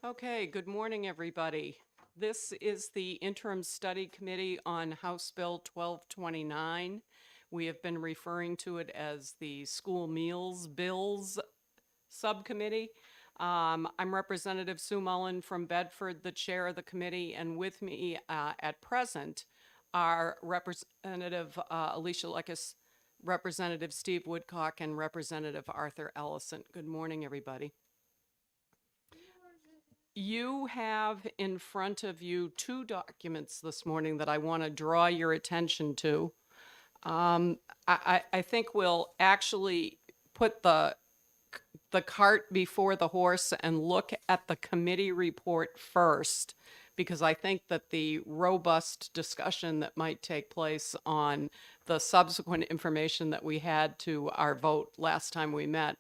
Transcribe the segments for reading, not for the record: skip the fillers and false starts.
Okay, good morning, everybody. This is the Interim Study Committee on House Bill 1229. We have been referring to it as the School Meals Bills Subcommittee. I'm Representative Sue Mullen from Bedford, the chair of the committee, and with me at present are Representative Alicia Lekis, Representative Steve Woodcock, and Representative Arthur Ellison. Good morning, everybody. You have in front of you two documents this morning that I want to draw your attention to. I think we'll actually put the cart before the horse and look at the committee report first, because I think that the robust discussion that might take place on the subsequent information that we had to our vote last time we met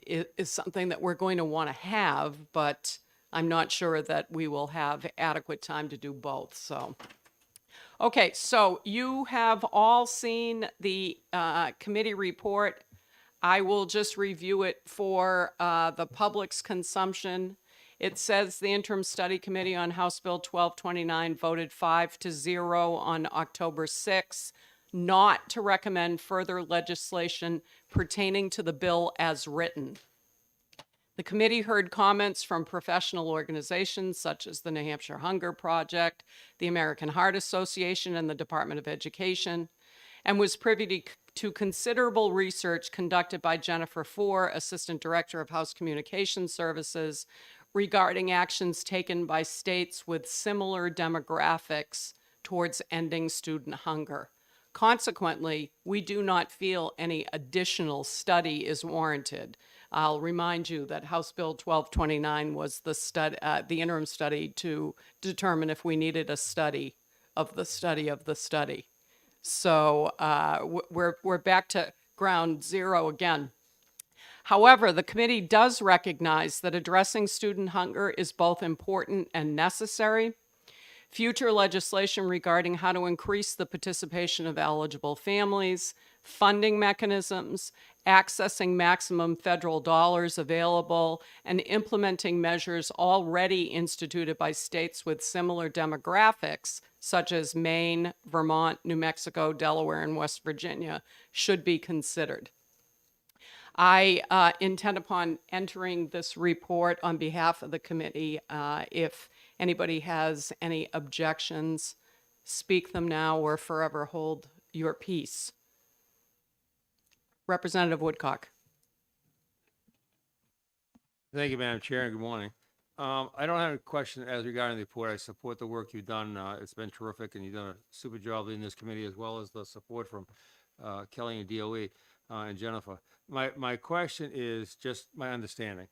is something that we're going to want to have, but I'm not sure that we will have adequate time to do both. So, okay, so you have all seen the committee report. I will just review it for the public's consumption. It says the Interim Study Committee on House Bill 1229 voted 5-0 on October 6th not to recommend further legislation pertaining to the bill as written. The committee heard comments from professional organizations such as the New Hampshire Hunger Project, the American Heart Association, and the Department of Education, and was privy to considerable research conducted by Jennifer Four, Assistant Director of House Communication Services, regarding actions taken by states with similar demographics towards ending student hunger. Consequently, we do not feel any additional study is warranted. I'll remind you that House Bill 1229 was the interim study to determine if we needed a study of the study of the study. So we're back to ground zero again. However, the committee does recognize that addressing student hunger is both important and necessary. Future legislation regarding how to increase the participation of eligible families, funding mechanisms, accessing maximum federal dollars available, and implementing measures already instituted by states with similar demographics, such as Maine, Vermont, New Mexico, Delaware, and West Virginia, should be considered. I intend upon entering this report on behalf of the committee. If anybody has any objections, speak them now or forever hold your peace. Representative Woodcock. Thank you, Madam Chair, and good morning. I don't have a question as regarding the report. I support the work you've done. It's been terrific, and you've done a super job in this committee, as well as the support from Kelly and DOE and Jennifer. My question is just my understanding.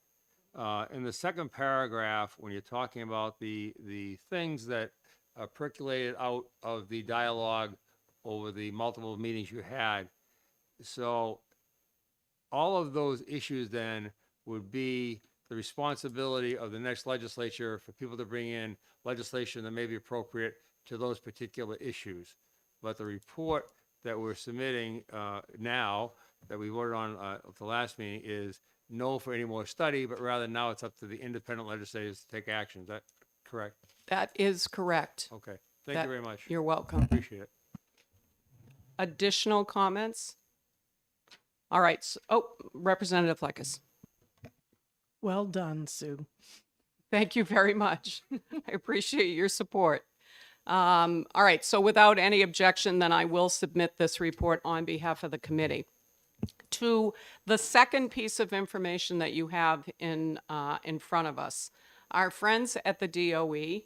In the second paragraph, when you're talking about the things that percolated out of the dialogue over the multiple meetings you had, so all of those issues then would be the responsibility of the next legislature for people to bring in legislation that may be appropriate to those particular issues. But the report that we're submitting now, that we voted on at the last meeting, is no for any more study, but rather now it's up to the independent legislators to take action. Is that correct? That is correct. Okay. Thank you very much. You're welcome. Appreciate it. Additional comments? All right. Representative Lekis. Well done, Sue. Thank you very much. I appreciate your support. All right, so without any objection, then I will submit this report on behalf of the committee. To the second piece of information that you have in front of us, our friends at the DOE,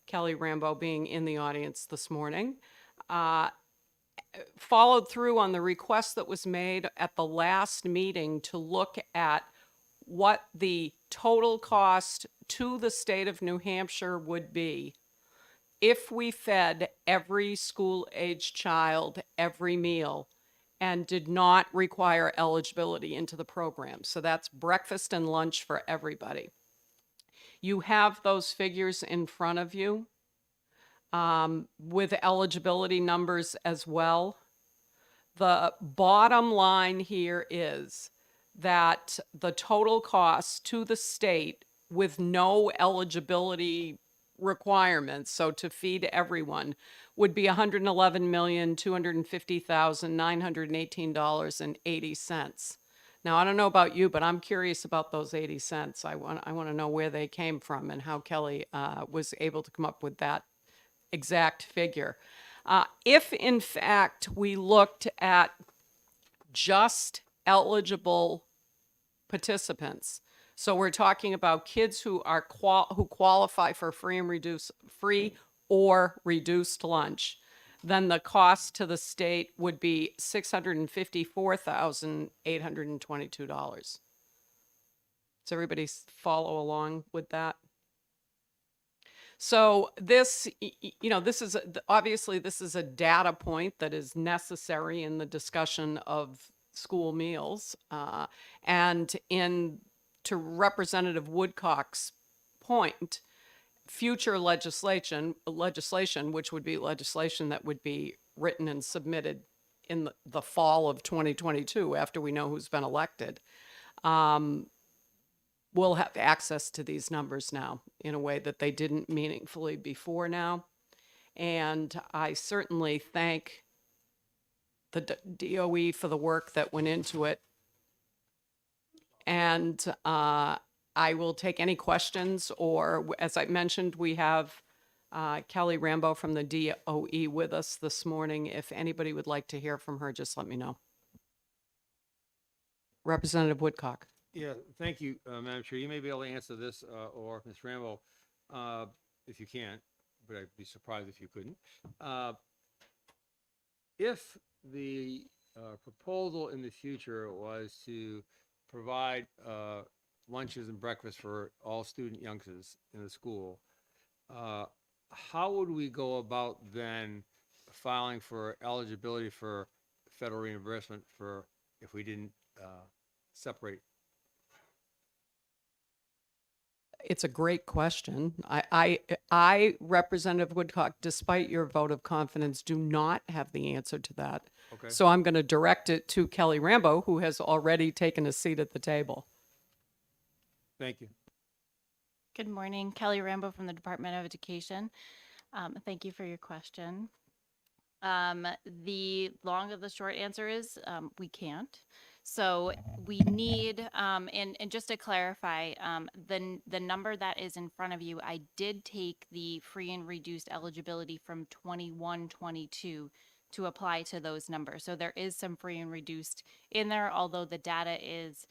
Kelly Rambo being in the audience this morning, followed through on the request that was made at the last meeting to look at what the total cost to the state of New Hampshire would be if we fed every school-age child every meal and did not require eligibility into the program. So that's breakfast and lunch for everybody. You have those figures in front of you with eligibility numbers as well. The bottom line here is that the total cost to the state with no eligibility requirements, so to feed everyone, would be $111,250,918.80. Now, I don't know about you, but I'm curious about those 80 cents. I want to know where they came from and how Kelly was able to come up with that exact figure. If in fact we looked at just eligible participants, so we're talking about kids who are who qualify for free or reduced lunch, then the cost to the state would be $654,822. Does everybody follow along with that? So this, this is obviously this is a data point that is necessary in the discussion of school meals, and to Representative Woodcock's point, future legislation, which would be legislation that would be written and submitted in the fall of 2022 after we know who's been elected, will have access to these numbers now in a way that they didn't meaningfully before now. And I certainly thank the DOE for the work that went into it. And I will take any questions, or as I mentioned, we have Kelly Rambo from the DOE with us this morning. If anybody would like to hear from her, just let me know. Representative Woodcock. Yeah, thank you, Madam Chair. You may be able to answer this, or Ms. Rambo, if you can, but I'd be surprised if you couldn't. If the proposal in the future was to provide lunches and breakfast for all student youngsters in the school, how would we go about then filing for eligibility for federal reimbursement for if we didn't separate? It's a great question. I, Representative Woodcock, despite your vote of confidence, do not have the answer to that. Okay. So I'm going to direct it to Kelly Rambo, who has already taken a seat at the table. Thank you. Good morning, Kelly Rambo from the Department of Education. Thank you for your question. The long of the short answer is we can't. So we need, and just to clarify, the number that is in front of you, I did take the free and reduced eligibility from 21-22 to apply to those numbers. So there is some free and reduced in there, although the data is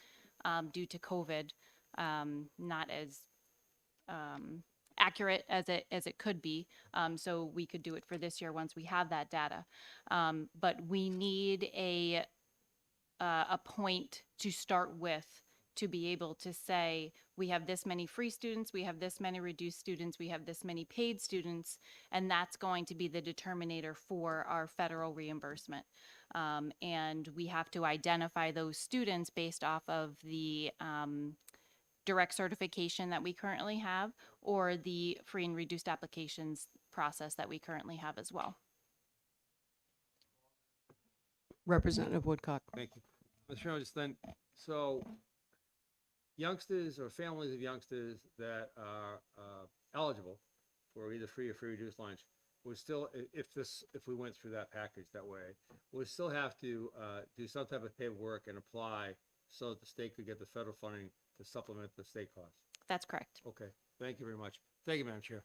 due to COVID, not as accurate as it could be. So we could do it for this year once we have that data. But we need a point to start with to be able to say we have this many free students, we have this many reduced students, we have this many paid students, and that's going to be the determinator for our federal reimbursement. And we have to identify those students based off of the direct certification that we currently have, or the free and reduced applications process that we currently have as well. Representative Woodcock. Thank you. Mr. Chairman, just then, so youngsters or families of youngsters that are eligible for either free or free reduced lunch would still, if we went through that package that way, would still have to do some type of paperwork and apply so that the state could get the federal funding to supplement the state costs. That's correct. Okay, thank you very much. Thank you, Madam Chair.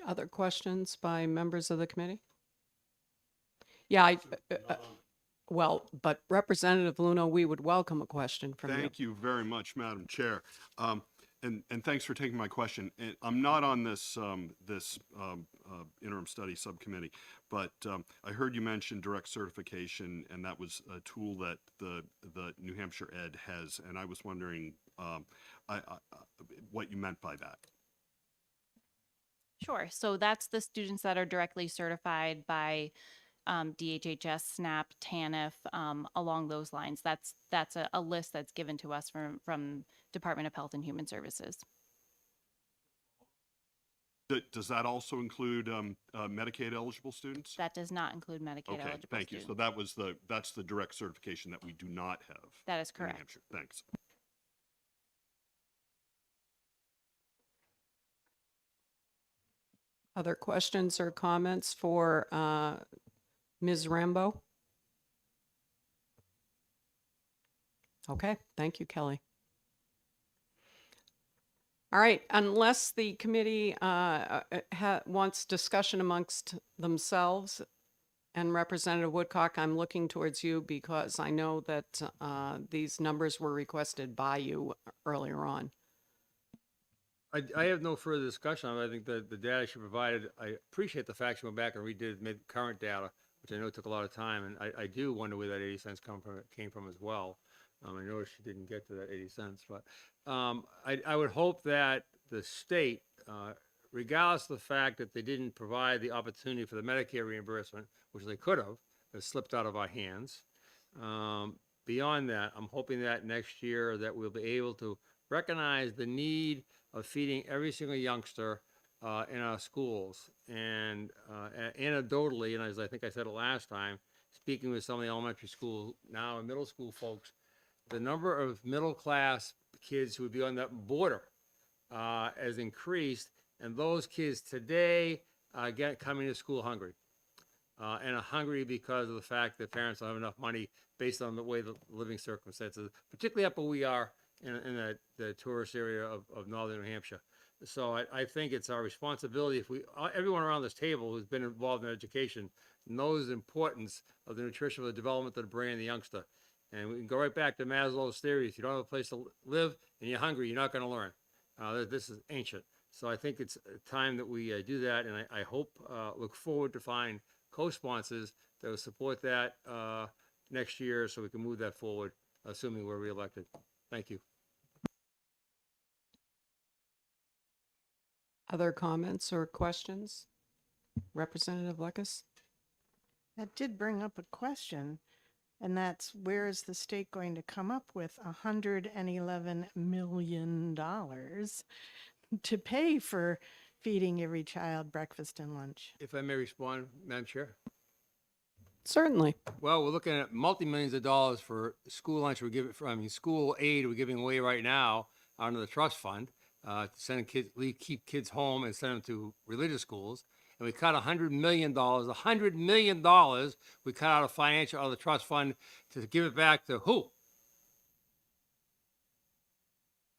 Other questions by members of the committee? Yeah, well, but Representative Luno, we would welcome a question from you. Thank you very much, Madam Chair. And thanks for taking my question. And I'm not on this interim study subcommittee, but I heard you mention direct certification, and that was a tool that the New Hampshire Ed has, and I was wondering what you meant by that. Sure. So that's the students that are directly certified by DHHS, SNAP, TANF, along those lines. That's a list that's given to us from Department of Health and Human Services. Does that also include Medicaid eligible students? That does not include Medicaid Okay, eligible thank you. students. So that's the direct certification that we do not have. That is in New correct. Hampshire. Thanks. Other questions or comments for Ms. Rambo? Okay, thank you, Kelly. All right, unless the committee wants discussion amongst themselves, and Representative Woodcock, I'm looking towards you because I know that these numbers were requested by you earlier on. I have no further discussion on it. I think the data she provided, I appreciate the fact she went back and redid, made current data, which I know took a lot of time, and I do wonder where that 80 cents came from as well. I noticed she didn't get to that 80 cents, but I would hope that the state, regardless of the fact that they didn't provide the opportunity for the Medicare reimbursement, which they could have, that slipped out of our hands. Beyond that, I'm hoping that next year that we'll be able to recognize the need of feeding every single youngster in our schools. And anecdotally, and as I think I said it last time, speaking with some of the elementary school now and middle school folks, the number of middle class kids who would be on that border has increased, and those kids today coming to school hungry. And are hungry because of the fact that parents don't have enough money based on the way the living circumstances, particularly up where we are in the tourist area of northern New Hampshire. So I think it's our responsibility, if everyone around this table who's been involved in education knows the importance of the nutrition of the development of the brain of the youngster. And we can go right back to Maslow's theory. If you don't have a place to live and you're hungry, you're not going to learn. This is ancient. So I think it's time that we do that. And I hope, look forward to find co-sponsors that will support that next year so we can move that forward, assuming we're reelected. Thank you. Other comments or questions? Representative Lekis? That did bring up a question, and that's where is the state going to come up with $111 million to pay for feeding every child breakfast and lunch? If I may respond, Madam Chair. Certainly. Well, we're looking at multi-millions of dollars for school lunch. School aid we're giving away right now under the trust fund to send kids, keep kids home and send them to religious schools. And we cut $100 million. $100 million we cut out out of the trust fund to give it back to who?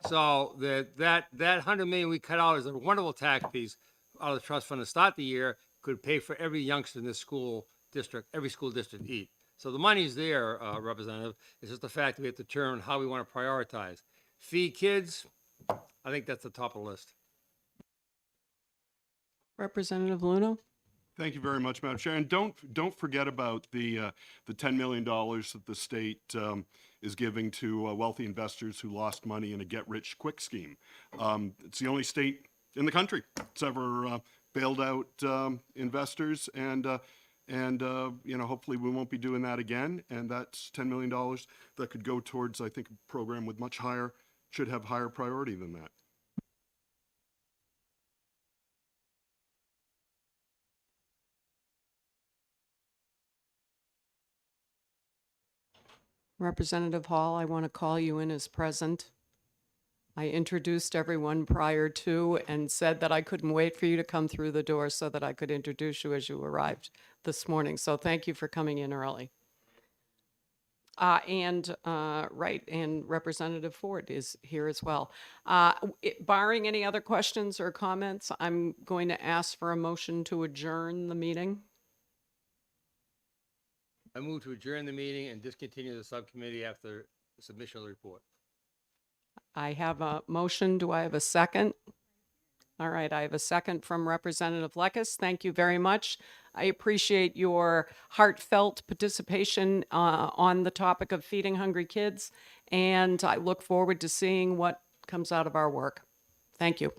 So that $100 million we cut out is a wonderful tax piece out of the trust fund to start the year, could pay for every youngster in this school district, every school district eat. So the money's there, Representative. It's just the fact that we have to determine how we want to prioritize. Feed kids, I think that's the top of the list. Representative Luno? Thank you very much, Madam Chair. And don't forget about the $10 million that the state is giving to wealthy investors who lost money in a get-rich-quick scheme. It's the only state in the country that's ever bailed out investors, and hopefully we won't be doing that again. And that's $10 million that could go towards, I think, a program with should have higher priority than that. Representative Hall, I want to call you in as present. I introduced everyone prior to and said that I couldn't wait for you to come through the door so that I could introduce you as you arrived this morning. So thank you for coming in early. And Representative Ford is here as well. Barring any other questions or comments, I'm going to ask for a motion to adjourn the meeting. I move to adjourn the meeting and discontinue the subcommittee after the submission of the report. I have a motion. Do I have a second? All right, I have a second from Representative Lekis. Thank you very much. I appreciate your heartfelt participation on the topic of feeding hungry kids, and I look forward to seeing what comes out of our work. Thank you.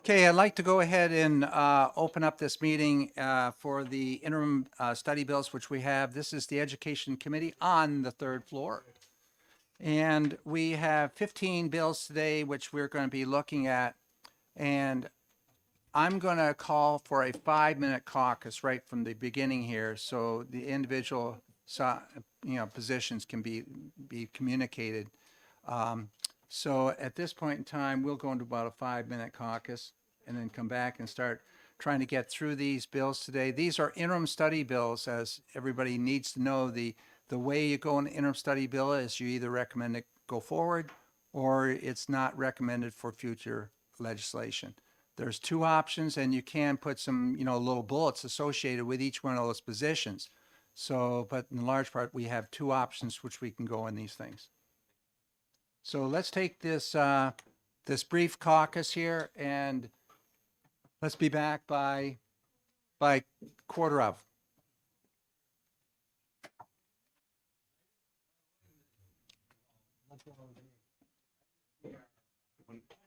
Okay, I'd like to go ahead and open up this meeting for the interim study bills, which we have. This is the Education Committee on the third floor. And we have 15 bills today, which we're going to be looking at. And I'm going to call for a 5-minute caucus right from the beginning here, so the individual, positions can be communicated. So at this point in time, we'll go into about a 5-minute caucus and then come back and start trying to get through these bills today. These are interim study bills, as everybody needs to know. The way you go in an interim study bill is you either recommend it go forward or it's not recommended for future legislation. There's 2 options, and you can put some, little bullets associated with each one of those positions. So, but in large part, we have 2 options which we can go in these things. So let's take this this brief caucus here, and let's be back by quarter of.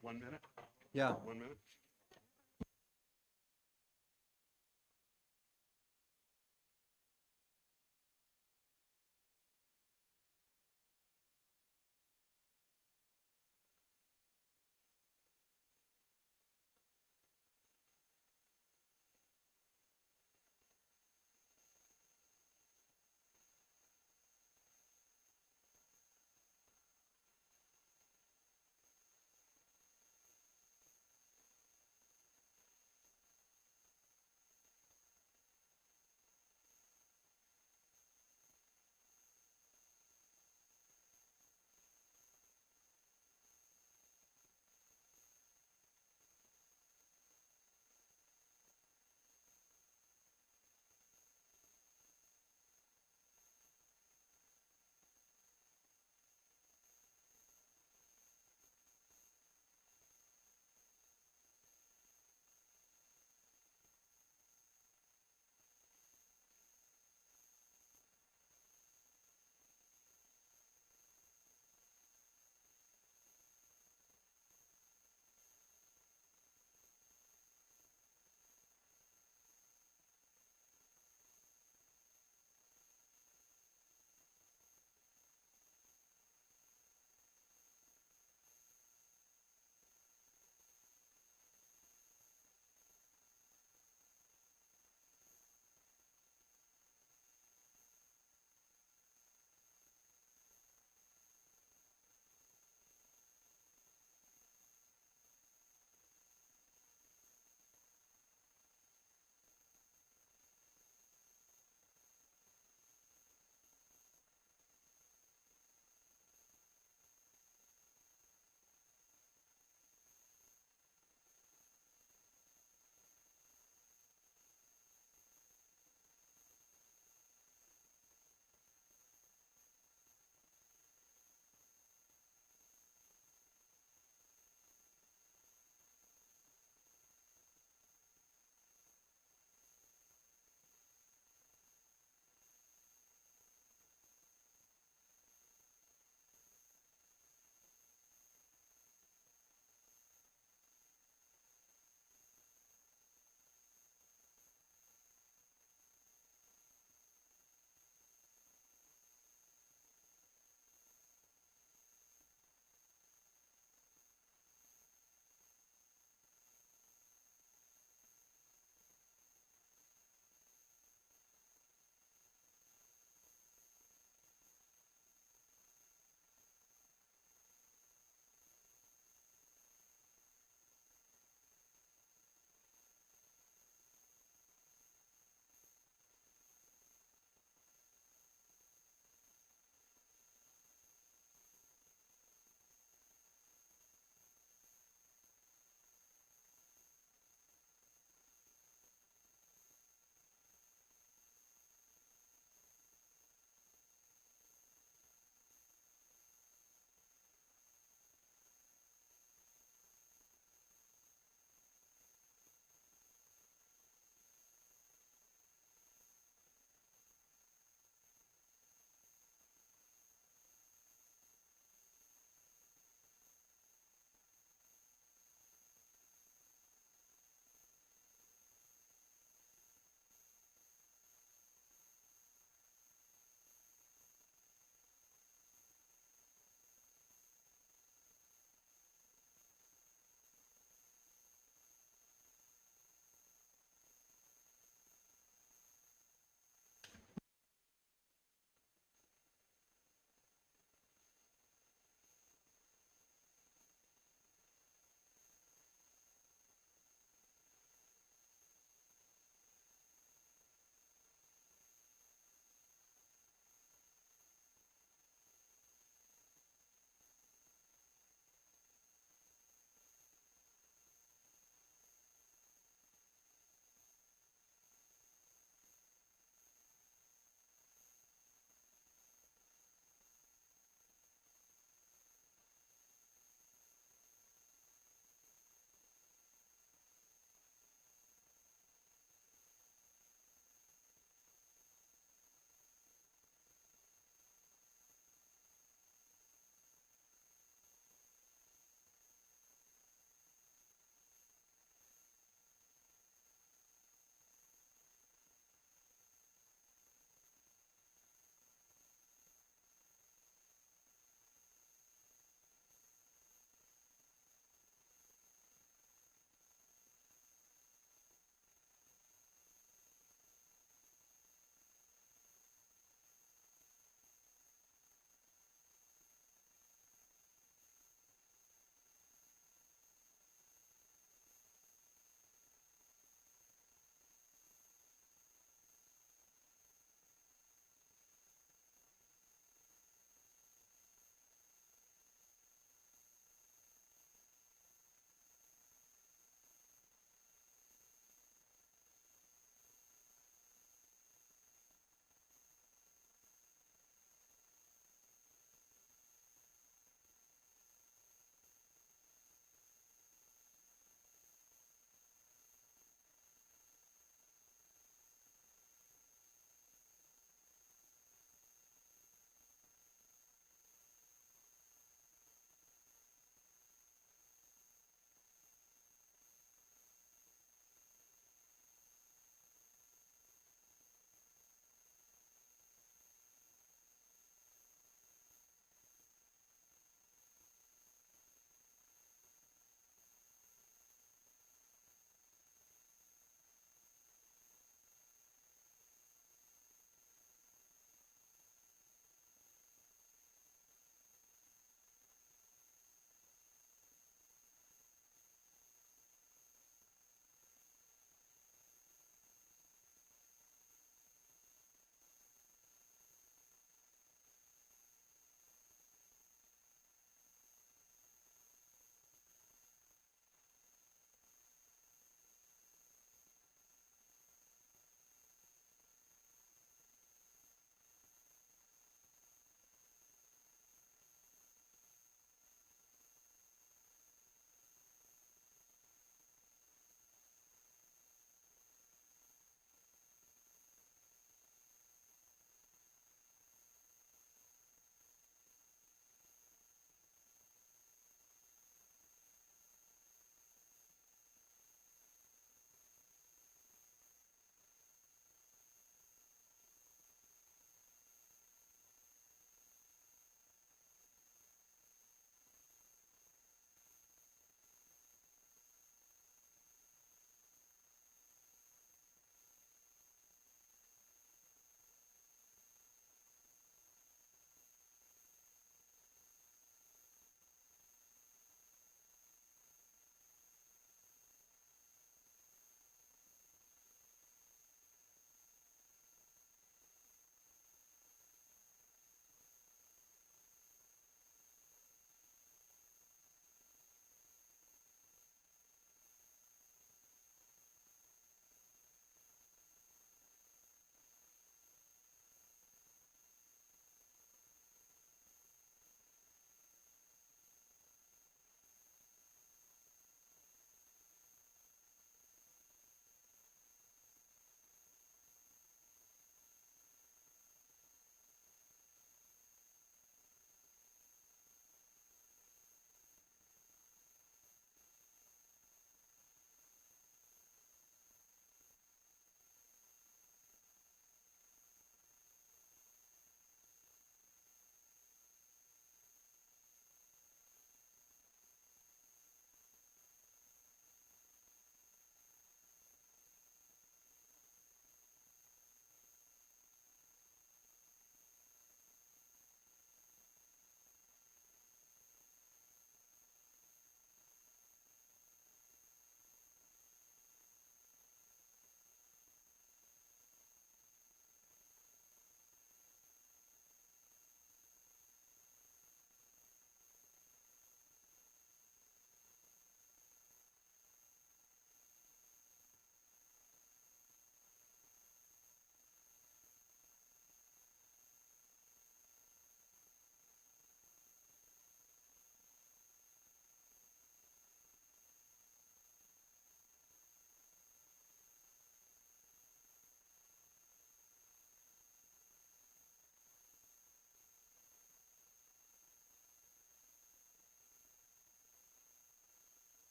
One minute? Yeah. 1 minute?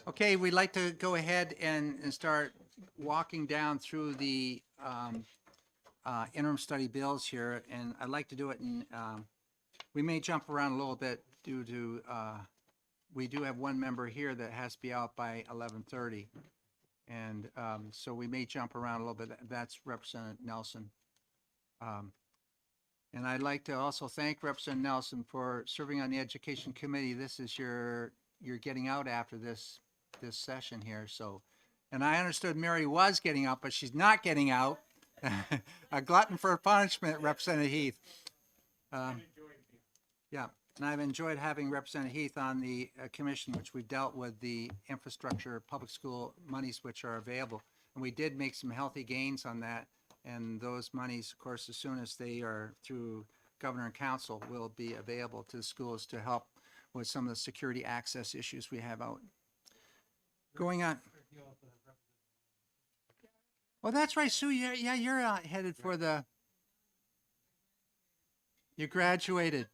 Okay, we'd like to go ahead and start walking down through the interim study bills here, and I'd like to do it in, we may jump around a little bit due to, we do have one member here that has to be out by 11:30. And so we may jump around a little bit. That's Representative Nelson. And I'd like to also thank Representative Nelson for serving on the Education Committee. This is you're getting out after this session here. So, and I understood Mary was getting out, but she's not getting out. A glutton for punishment, Representative Heath. Yeah, and I've enjoyed having Representative Heath on the commission, which we've dealt with the infrastructure, public school monies which are available. And we did make some healthy gains on that. And those monies, of course, as soon as they are through governor and council, will be available to the schools to help with some of the security access issues we have out. Going on. Well, that's right, Sue. Yeah, you're headed for the. You graduated.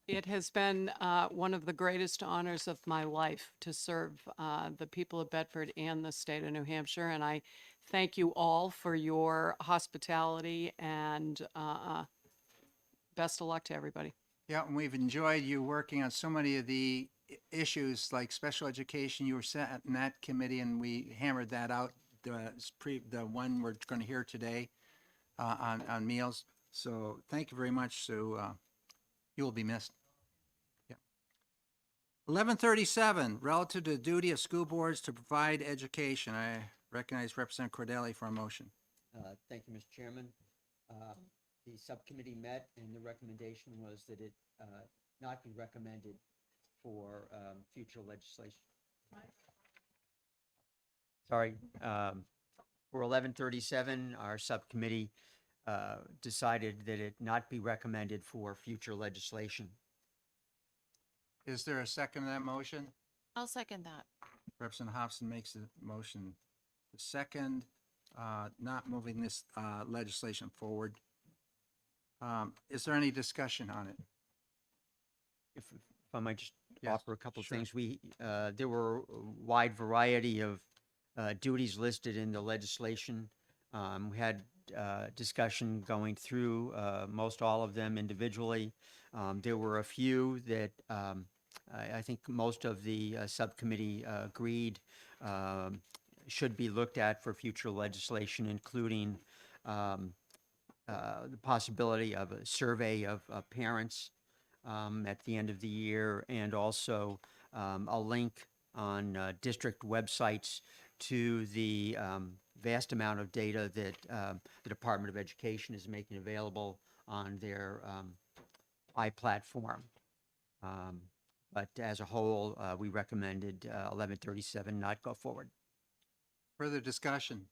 It has been one of the greatest honors of my life to serve the people of Bedford and the state of New Hampshire. And I thank you all for your hospitality and best of luck to everybody. Yeah, and we've enjoyed you working on so many of the issues like special education. You were sat in that committee and we hammered that out, the one we're going to hear today on meals. So thank you very much, Sue. You will be missed. Yeah. 1137, relative to the duty of school boards to provide education. I recognize Representative Cordelli for a motion. Thank you, Mr. Chairman. The subcommittee met and the recommendation was that it not be recommended for future legislation. Sorry, for 1137, our subcommittee decided that it not be recommended for future legislation. Is there a second to that motion? I'll second that. Representative Hobson makes the motion. The second, not moving this legislation forward. Is there any discussion on it? If I might just Yes, offer a couple of sure. things, there were a wide variety of duties listed in the legislation. We had discussion going through most all of them individually. There were a few that I think most of the subcommittee agreed should be looked at for future legislation, including the possibility of a survey of parents at the end of the year, and also a link on district websites to the vast amount of data that the Department of Education is making available on their iPlatform. But as a whole, we recommended 1137 not go forward. Further discussion?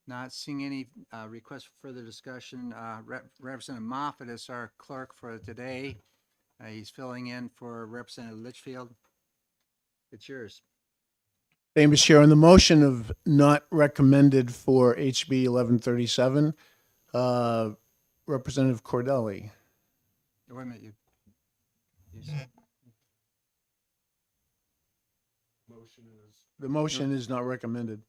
Not seeing any requests for further discussion. Representative Moffett is our clerk for today. He's filling in for Representative Litchfield. It's yours. Thank you, Mr. Chair. On the motion of not recommended for HB 1137, Representative Cordelli. Wait a minute. You The motion is not recommended.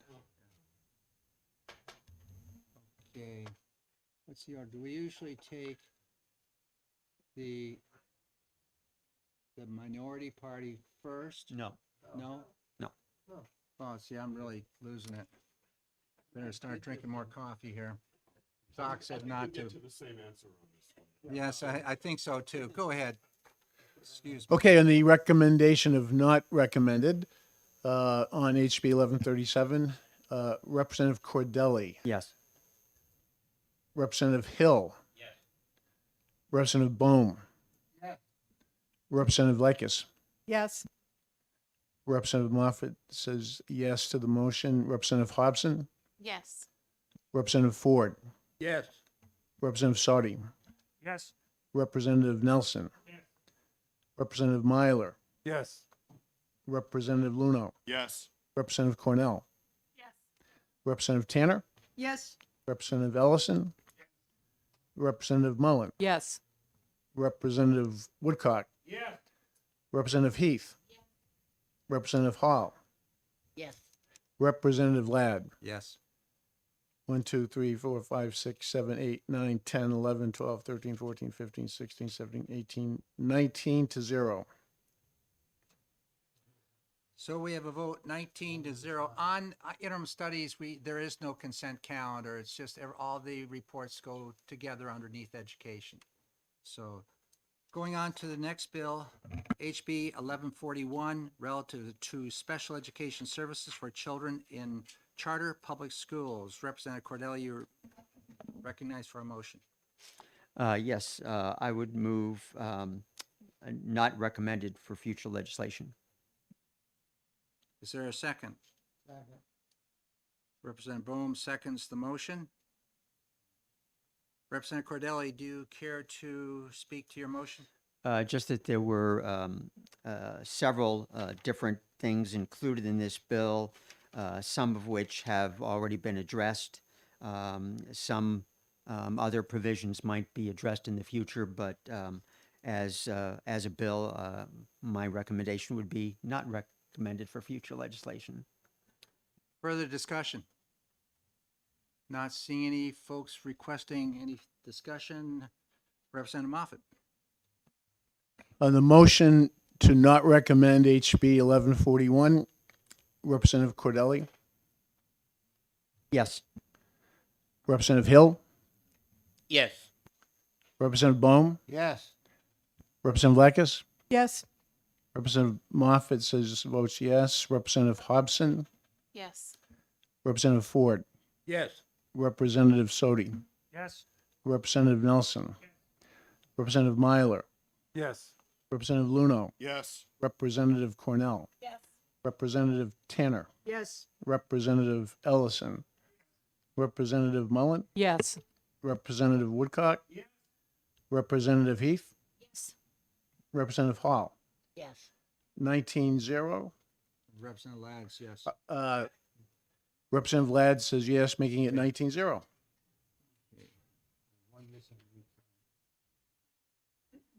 Okay. Let's see, do we usually take the minority party first? No. No? No. Oh, see, I'm really losing it. Better start drinking more coffee here. Doc said not to. Yes, I think so too. Go ahead. Excuse me. Okay, on the recommendation of not recommended on HB 1137, Representative Cordelli, Yes. Representative Hill. Yes. Representative Bohm. Yes. Representative Likis. Yes. Representative Moffett says yes to the motion. Representative Hobson. Yes. Representative Ford. Yes. Representative Sardi. Yes. Representative Nelson. Representative Myler. Yes. Representative Luno. Yes. Representative Cornell. Yes. Representative Tanner. Yes. Representative Ellison. Representative Mullen. Yes. Representative Woodcock. Yes. Representative Heath. Representative Hall. Yes. Representative Ladd. Yes. 1, 2, 3, 4, 5, 6, 7, 8, 9, 10, 11, 12, 13, 14, 15, 16, 17, 18, 19 to 0. So we have a vote 19-0 on interim studies. There is no consent calendar. It's just all the reports go together underneath education. So going on to the next bill, HB 1141, relative to special education services for children in charter public schools. Representative Cordelli, you're recognized for a motion. Yes, I would move not recommended for future legislation. Is there a second? Representative Bohm seconds the motion. Representative Cordelli, do you care to speak to your motion? Just that there were several different things included in this bill, some of which have already been addressed. Some other provisions might be addressed in the future, but as a bill, my recommendation would be not recommended for future legislation. Further discussion? Not seeing any folks requesting any discussion. Representative Moffett. On the motion to not recommend HB 1141, Representative Cordelli. Yes. Representative Hill. Yes. Representative Bohm. Yes. Representative Lekis. Yes. Representative Moffett says votes yes. Representative Hobson. Yes. Representative Ford. Yes. Representative Sodi. Yes. Representative Nelson. Representative Myler. Yes. Representative Luno. Yes. Representative Cornell. Yes. Representative Tanner. Yes. Representative Ellison. Representative Mullen. Yes. Representative Woodcock. Representative Heath. Yes. Representative Hall. Yes. 19-0. Representative Lads, yes. Representative Ladd says yes, making it 19-0.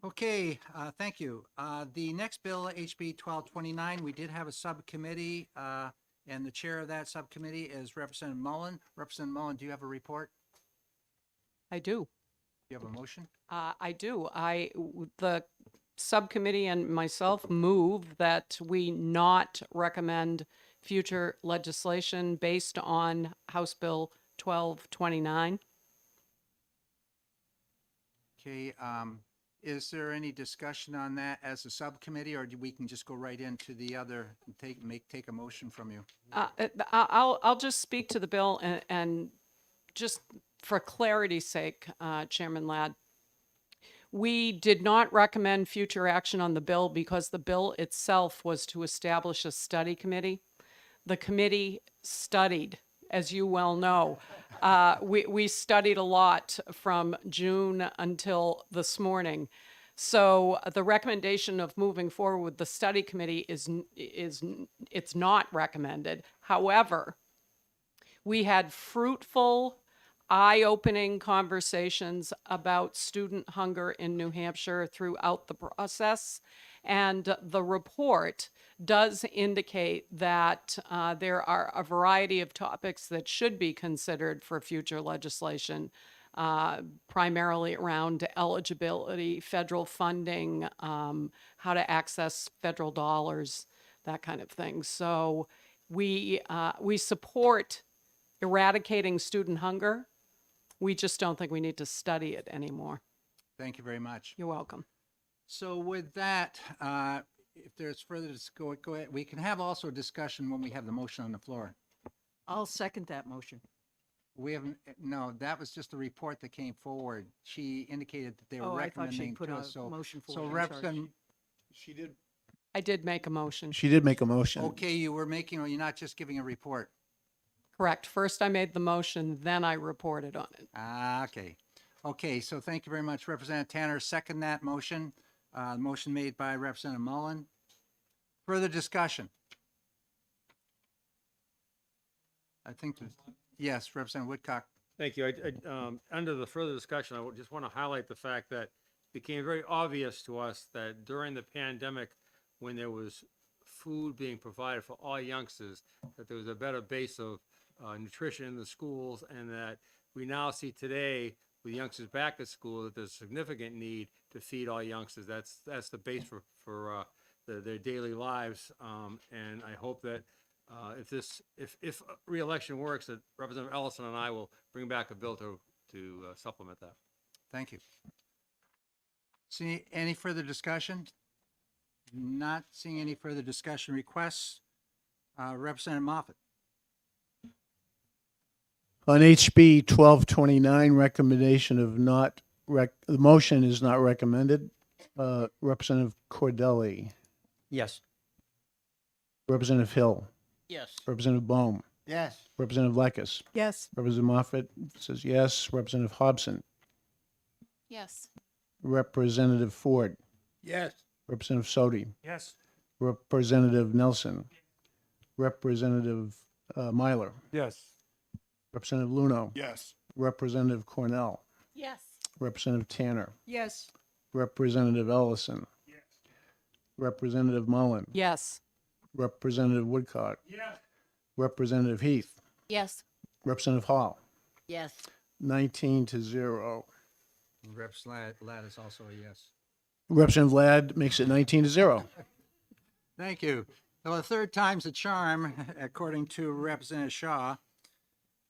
Okay, thank you. The next bill, HB 1229, we did have a subcommittee, and the chair of that subcommittee is Representative Mullen. Representative Mullen, do you have a report? I do. Do you have a motion? I do. The subcommittee and myself move that we not recommend future legislation based on House Bill 1229. Okay, is there any discussion on that as a subcommittee, or we can just go right into the other and take a motion from you? I'll just speak to the bill and just for clarity's sake, Chairman Ladd, we did not recommend future action on the bill because the bill itself was to establish a study committee. The committee studied, as you well know. We studied a lot from June until this morning. So the recommendation of moving forward with the study committee it's not recommended. However, we had fruitful, eye-opening conversations about student hunger in New Hampshire throughout the process. And the report does indicate that there are a variety of topics that should be considered for future legislation, primarily around eligibility, federal funding, how to access federal dollars, that kind of thing. So we support eradicating student hunger. We just don't think we need to study it anymore. Thank you very much. You're welcome. So with that, if there's further, go ahead. We can have also a discussion when we have the motion on the floor. I'll second that motion. We haven't, no, that was just a report that came forward. She indicated that they were Oh, I thought she recommending put to a us, so. motion So forward. I'm sorry. Representative, She did. I did make a motion. She did make a motion. okay, you were making, or you're not just giving a report? Correct. First I made the motion, then I reported on it. Okay. Okay, so thank you very much. Representative Tanner, second that motion. Motion made by Representative Mullen. Further discussion? I think, yes, Representative Woodcock. Thank you. Under the further discussion, just want to highlight the fact that became very obvious to us that during the pandemic, when there was food being provided for all youngsters, that there was a better base of nutrition in the schools, and that we now see today with youngsters back at school that there's significant need to feed all youngsters. That's the base for their daily lives. And I hope that if re-election works, that Representative Ellison and I will bring back a bill to supplement that. Thank you. See, any further discussion? Not seeing any further discussion requests. Representative Moffett. On HB 1229, recommendation of not, the motion is not recommended. Representative Cordelli, Yes. Representative Hill, Yes. Representative Bohm, Yes. Representative Lekis, Yes. Representative Moffett says yes. Representative Hobson, Yes. Representative Ford, Yes. Representative Sodi, Yes. Representative Nelson, Representative Myler, Yes. Representative Luno, Yes. Representative Cornell, Yes. Representative Tanner, Yes. Representative Ellison, Representative Mullen, Yes. Representative Woodcock, Representative Heath, Yes. Representative Hall, Yes. 19-0. Reps Ladd is also a yes. Representative Ladd makes it 19-0. Thank you. Well, the third time's a charm, according to Representative Shaw.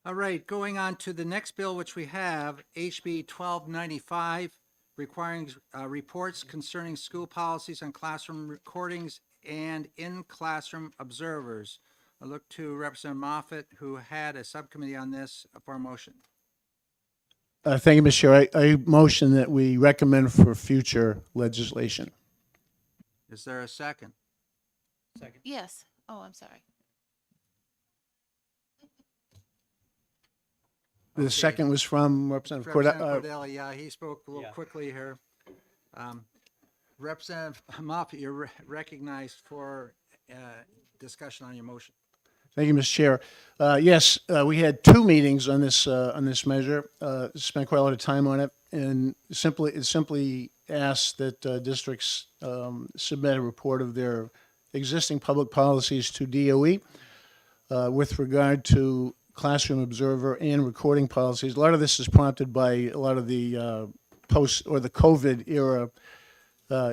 All right, going on to the next bill, which we have, HB 1295, requiring reports concerning school policies on classroom recordings and in-classroom observers. I look to Representative Moffett, who had a subcommittee on this, for a motion. Thank you, Mr. Chair. I motion that we recommend for future legislation. Is there a second? Yes. Oh, I'm sorry. The second was from Representative Representative Cordelli. Cordelli, yeah, he spoke a little quickly here. Representative Moffett, you're recognized for discussion on your motion. Thank you, Mr. Chair. Yes, we had two meetings on this measure. Spent quite a lot of time on it, and it simply asked that districts submit a report of their existing public policies to DOE with regard to classroom observer and recording policies. A lot of this is prompted by a lot of the post or the COVID era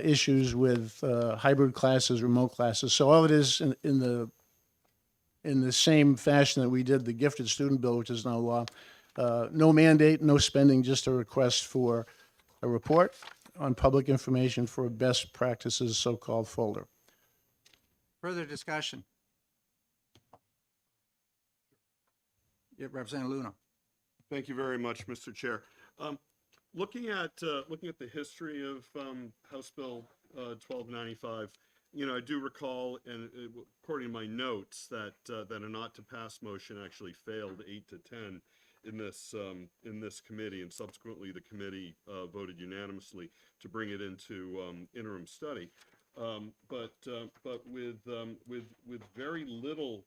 issues with hybrid classes, remote classes. So all it is in the same fashion that we did the gifted student bill, which is now law. No mandate, no spending, just a request for a report on public information for a best practices so-called folder. Further discussion? Yeah, Representative Luna. Thank you very much, Mr. Chair. Looking at the history of House Bill 1295, I do recall, and according to my notes, that a not to pass motion actually failed 8-10 in this committee, and subsequently the committee voted unanimously to bring it into interim study. But with very little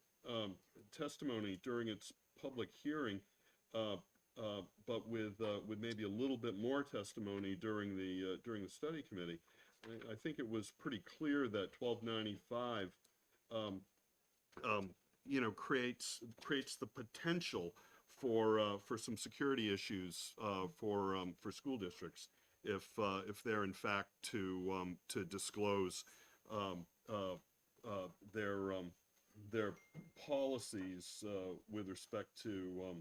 testimony during its public hearing, but with maybe a little bit more testimony during the study committee, I think it was pretty clear that 1295, creates the potential for some security issues for school districts if they're in fact to disclose their policies with respect to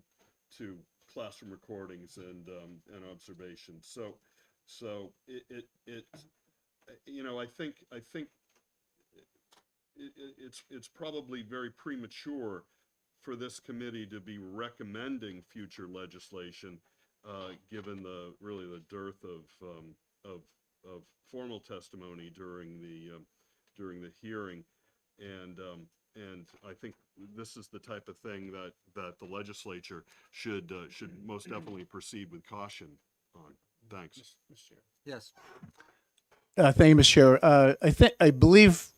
classroom recordings and observations. So I think it's probably very premature for this committee to be recommending future legislation, given the dearth of formal testimony during the hearing, and I think this is the type of thing that the legislature should most definitely proceed with caution on. Thanks. Yes. Thank you, Mr. Chair. I believe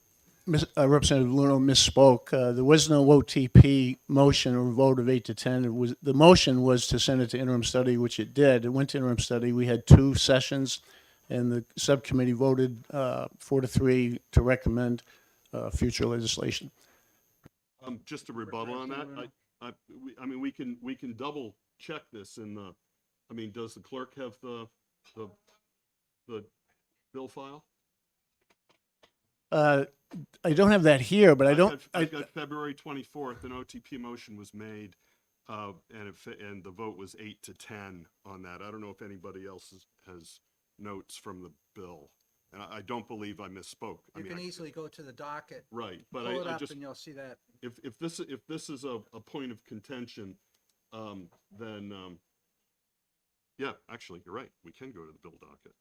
Representative Luno misspoke. There was no OTP motion or vote of 8-10. The motion was to send it to interim study, which it did. It went to interim study. We had two sessions and the subcommittee voted 4-3 to recommend future legislation. Just a rebuttal on that, I mean, we can double check this in the, I mean, does the clerk have the bill file? I don't have that here, but I don't. I've got February 24th, an OTP motion was made, and the vote was 8-10 on that. I don't know if anybody else has notes from the bill. And I don't believe I misspoke. I You mean, can easily go to the docket, right, but pull it I up, just, and you'll see that. if this is a point of contention, then, yeah, actually, you're right. We can go to the bill docket.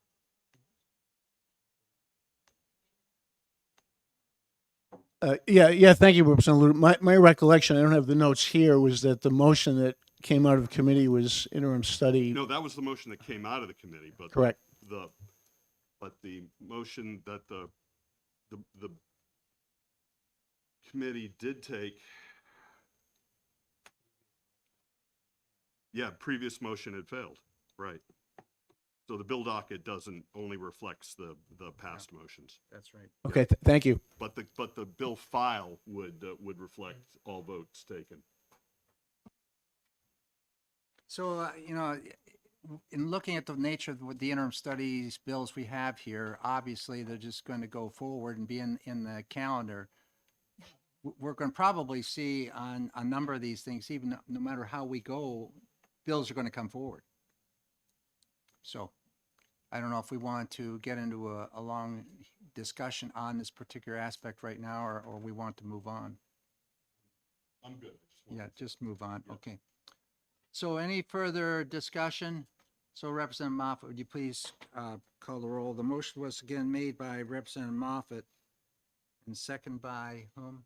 Yeah, thank you, Representative Luter. My recollection, I don't have the notes here, was that the motion that came out of committee was interim study. No, that was the motion that came out of the committee, but Correct. but the motion that the committee did take, yeah, previous motion had failed, right. So the bill docket only reflects the past motions, That's right. Okay, thank you. but the bill file would reflect all votes taken. So, in looking at the nature of what the interim studies bills we have here, obviously they're just going to go forward and be in the calendar. We're going to probably see on a number of these things, even no matter how we go, bills are going to come forward. So I don't know if we want to get into a long discussion on this particular aspect right now, or we want to move on. I'm good. Yeah, just move on. Okay. So any further discussion? So Representative Moffett, would you please call the roll? The motion was again made by Representative Moffett and second by whom?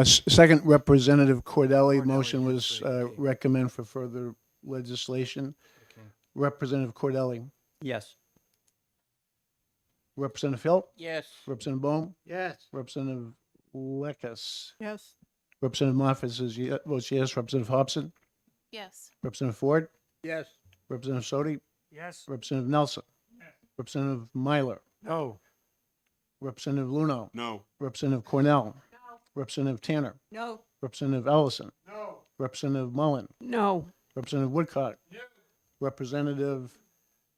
Second, Representative Cordelli, Cordelli, motion that's was right, okay. recommend for further legislation. Okay. Representative Cordelli. Yes. Representative Hill. Yes. Representative Bohm. Yes. Representative Lekes. Yes. Representative Moffett says votes yes. Representative Hobson. Yes. Representative Ford. Yes. Representative Sodi. Yes. Representative Nelson. Representative Myler. No. Representative Luno. No. Representative Cornell. Representative Tanner. No. Representative Ellison. No. Representative Mullen. No. Representative Woodcock. Representative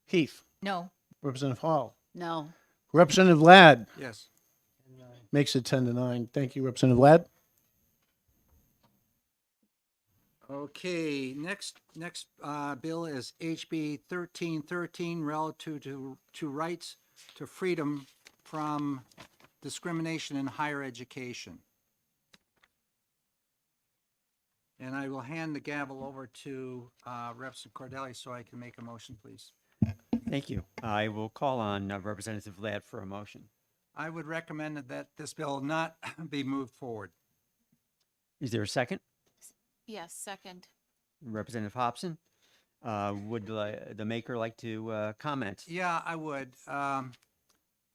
Heath. No. Representative Hall. No. Representative Ladd Yes. makes it 10-9. Thank you, Representative Ladd. Okay, next bill is HB 1313 relative to rights to freedom from discrimination in higher education. And I will hand the gavel over to Representative Cordelli so I can make a motion, please. Thank you. I will call on Representative Ladd for a motion. I would recommend that this bill not be moved forward. Is there a second? Yes, second. Representative Hobson, would the maker like to comment? Yeah, I would.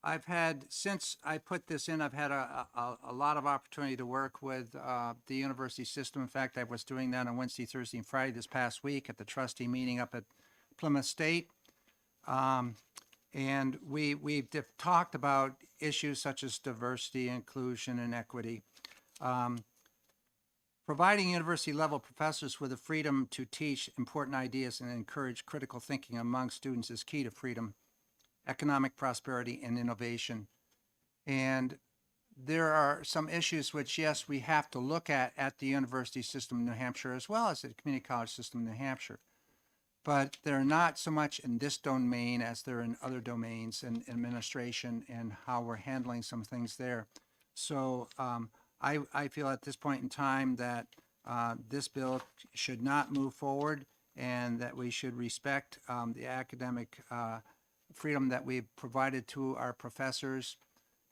I've had, since I put this in, I've had a lot of opportunity to work with the university system. In fact, I was doing that on Wednesday, Thursday, and Friday this past week at the trustee meeting up at Plymouth State. And we've talked about issues such as diversity, inclusion, and equity. Providing university-level professors with the freedom to teach important ideas and encourage critical thinking among students is key to freedom, economic prosperity, and innovation. And there are some issues which, yes, we have to look at the university system in New Hampshire as well as the community college system in New Hampshire. But they're not so much in this domain as they're in other domains and administration and how we're handling some things there. So I feel at this point in time that this bill should not move forward and that we should respect the academic freedom that we've provided to our professors,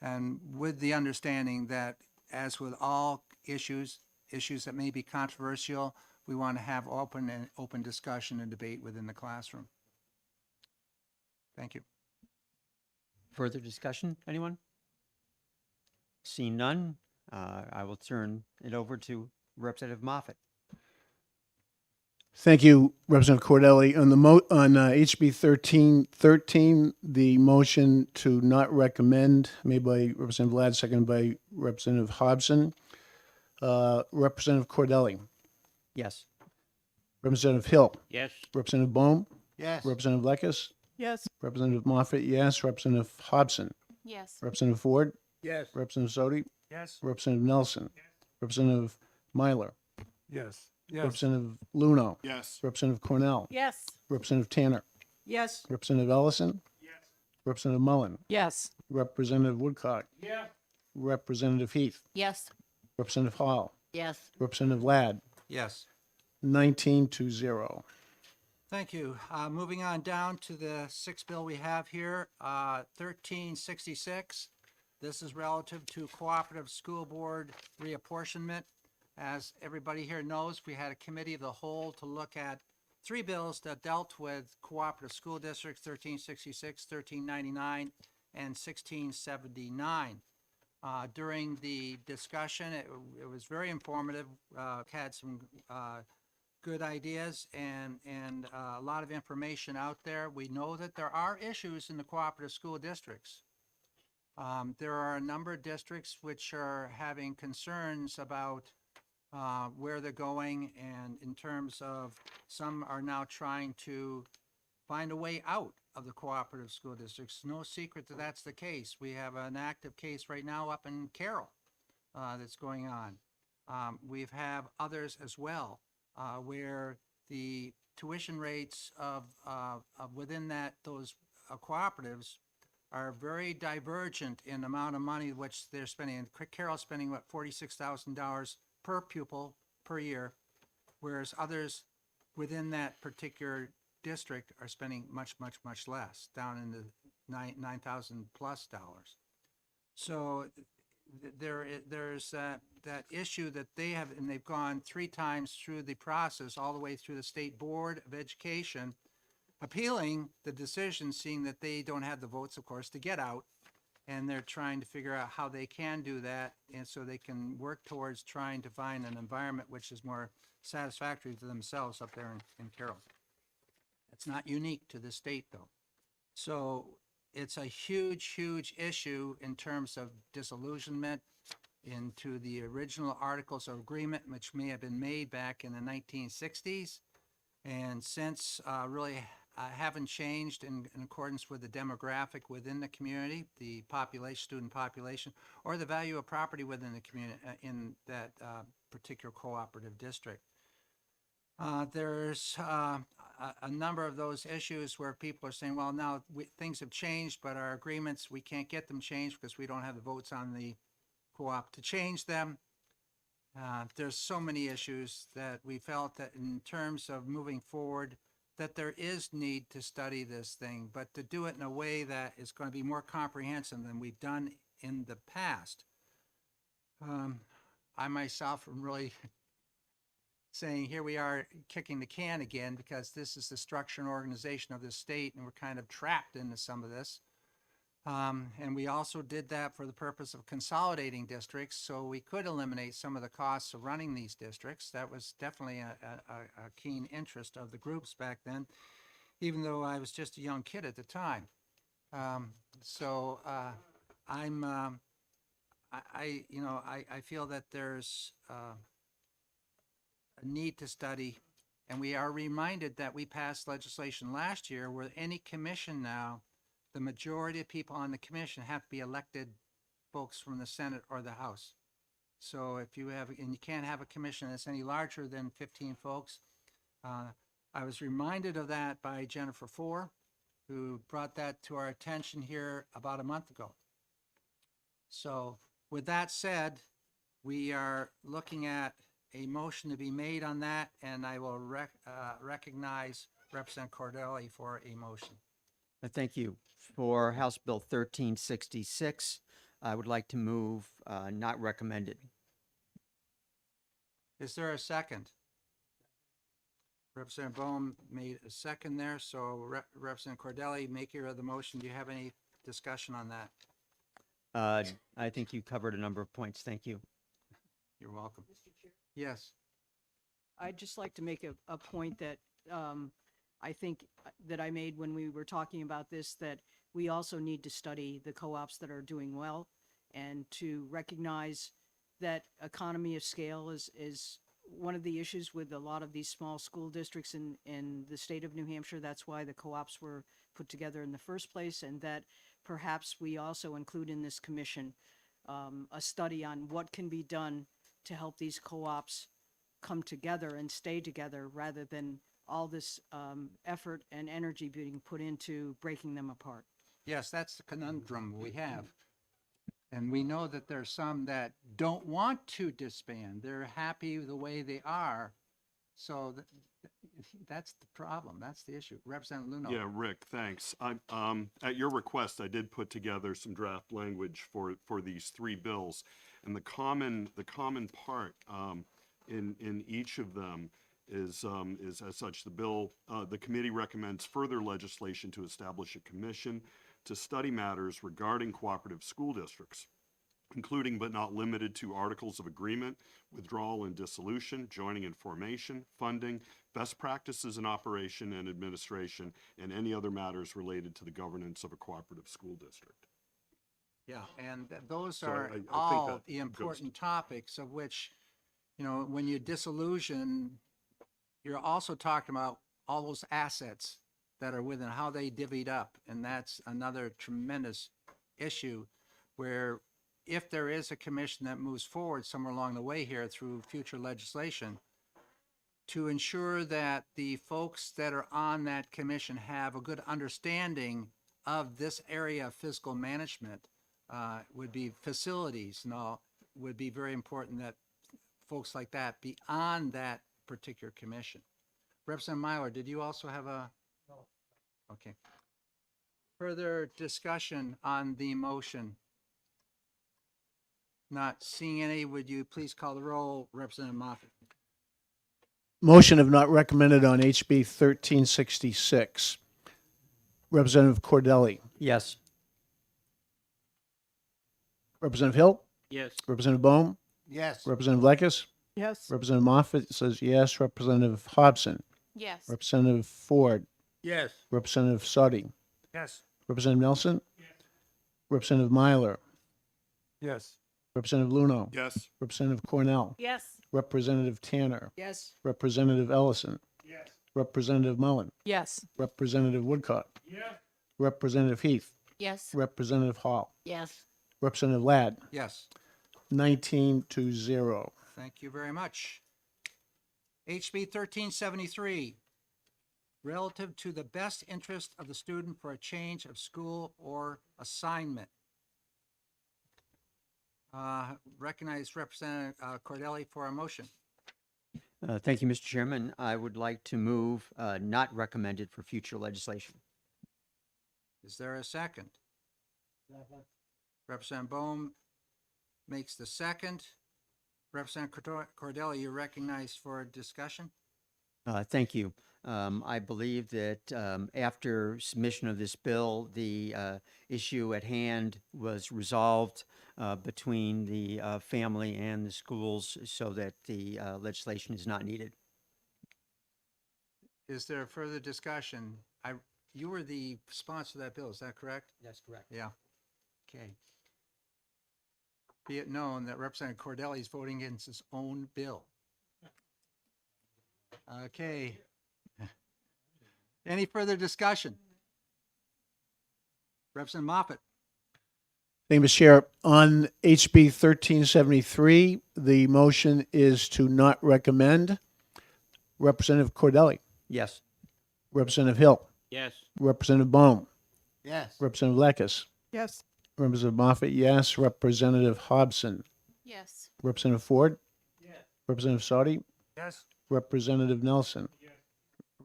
and with the understanding that, as with all issues that may be controversial, we want to have open discussion and debate within the classroom. Thank you. Further discussion, anyone? Seeing none, I will turn it over to Representative Moffett. Thank you, Representative Cordelli. On HB 1313, the motion to not recommend, made by Representative Ladd, seconded by Representative Hobson. Representative Cordelli, Yes. Representative Hill, Yes. Representative Bohm, Yes. Representative Lekis, Yes. Representative Moffett, yes. Representative Hobson, Yes. Representative Ford, Yes. Representative Sodi, Yes. Representative Nelson, Representative Myler, Yes. Representative Luno, Yes. Representative Cornell, Yes. Representative Tanner, Yes. Representative Ellison, Representative Mullen, Yes. Representative Woodcock, Representative Heath, Yes. Representative Hall, Yes. Representative Ladd, Yes. 19-0. Thank you. Moving on down to the sixth bill we have here, 1366. This is relative to cooperative school board reapportionment. As everybody here knows, we had a committee of the whole to look at three bills that dealt with cooperative school districts, 1366, 1399, and 1679. During the discussion, it was very informative, had some good ideas and a lot of information out there. We know that there are issues in the cooperative school districts. There are a number of districts which are having concerns about where they're going, and in terms of some are now trying to find a way out of the cooperative school districts. No secret that that's the case. We have an active case right now up in Carroll that's going on. We have others as well where the tuition rates of within those cooperatives are very divergent in amount of money which they're spending. And Carroll's spending, what, $46,000 per pupil per year, whereas others within that particular district are spending much, much, much less, down in the $9,000 plus dollars. So there's that issue that they have, and they've gone 3 times through the process, all the way through the State Board of Education, appealing the decision, seeing that they don't have the votes, of course, to get out. And they're trying to figure out how they can do that, and so they can work towards trying to find an environment which is more satisfactory to themselves up there in Carroll. It's not unique to the state, though. So it's a huge, huge issue in terms of disillusionment into the original Articles of Agreement, which may have been made back in the 1960s, and since really haven't changed in accordance with the demographic within the community, the population, student population, or the value of property within the community in that particular cooperative district. There's a number of those issues where people are saying, well, now things have changed, but our agreements, we can't get them changed because we don't have the votes on the co-op to change them. There's so many issues that we felt that in terms of moving forward, that there is need to study this thing, but to do it in a way that is going to be more comprehensive than we've done in the past. I myself am really saying, here we are kicking the can again, because this is the structure and organization of this state, and we're kind of trapped into some of this. And we also did that for the purpose of consolidating districts, so we could eliminate some of the costs of running these districts. That was definitely a keen interest of the groups back then, even though I was just a young kid at the time. I feel that there's a need to study, and we are reminded that we passed legislation last year where any commission now, the majority of people on the commission have to be elected folks from the Senate or the House. So if you have, and you can't have a commission that's any larger than 15 folks. I was reminded of that by Jennifer Four, who brought that to our attention here about a month ago. So with that said, we are looking at a motion to be made on that, and I will recognize Representative Cordelli for a motion. Thank you. For House Bill 1366, I would like to move not recommended. Is there a second? Representative Bohm made a second there, so Representative Cordelli, maker of the motion, do you have any discussion on that? I think you covered a number of points. Thank you. You're welcome. Yes. I'd just like to make a point that I think that I made when we were talking about this, that we also need to study the co-ops that are doing well and to recognize that economy of scale is one of the issues with a lot of these small school districts in the state of New Hampshire. That's why the co-ops were put together in the first place, and that perhaps we also include in this commission a study on what can be done to help these co-ops come together and stay together rather than all this effort and energy being put into breaking them apart. Yes, that's the conundrum we have. And we know that there's some that don't want to disband. They're happy the way they are. So that's the problem. That's the issue. Representative Luno. Yeah, Rick, thanks. At your request, I did put together some draft language for these three bills. And the common part in each of them is as such. The committee recommends further legislation to establish a commission to study matters regarding cooperative school districts, including but not limited to articles of agreement, withdrawal and dissolution, joining and formation, funding, best practices in operation and administration, and any other matters related to the governance of a cooperative school district. Yeah, and those So are I think all that the goes- important topics of which, when you disillusion, you're also talking about all those assets that are within how they divvied up. And that's another tremendous issue where if there is a commission that moves forward somewhere along the way here through future legislation, to ensure that the folks that are on that commission have a good understanding of this area of fiscal management, would be facilities and all, would be very important that folks like that be on that particular commission. Representative Myler, did you also have a? No. Okay. Further discussion on the motion? Not seeing any, would you please call the roll? Representative Moffett. Motion of not recommended on HB 1366. Representative Cordelli. Yes. Representative Hill. Yes. Representative Bohm. Yes. Representative Lekis. Yes. Representative Moffett says yes. Representative Hobson. Yes. Representative Ford. Yes. Representative Soddy. Yes. Representative Nelson. Representative Myler. Yes. Representative Luno. Yes. Representative Cornell. Yes. Representative Tanner. Yes. Representative Ellison. Yes. Representative Mullen. Yes. Representative Woodcock. Yes. Representative Heath. Yes. Representative Hall. Yes. Representative Ladd. Yes. 19-0. Thank you very much. HB 1373, relative to the best interest of the student for a change of school or assignment. Recognize Representative Cordelli for a motion. Thank you, Mr. Chairman. I would like to move not recommended for future legislation. Is there a second? Representative Bohm makes the second. Representative Cordelli, you're recognized for discussion. Thank you. I believe that after submission of this bill, the issue at hand was resolved between the family and the schools so that the legislation is not needed. Is there further discussion? You were the sponsor of that bill, is that correct? That's correct. Yeah. Okay. Be it known that Representative Cordelli is voting against his own bill. Okay. Any further discussion? Representative Moffett. Thank you, Mr. Chair. On HB 1373, the motion is to not recommend. Representative Cordelli. Yes. Representative Hill. Yes. Representative Bohm. Yes. Representative Lekis. Yes. Representative Moffett, yes. Representative Hobson. Yes. Representative Ford. Yes. Representative Soddy. Yes. Representative Nelson. Yes.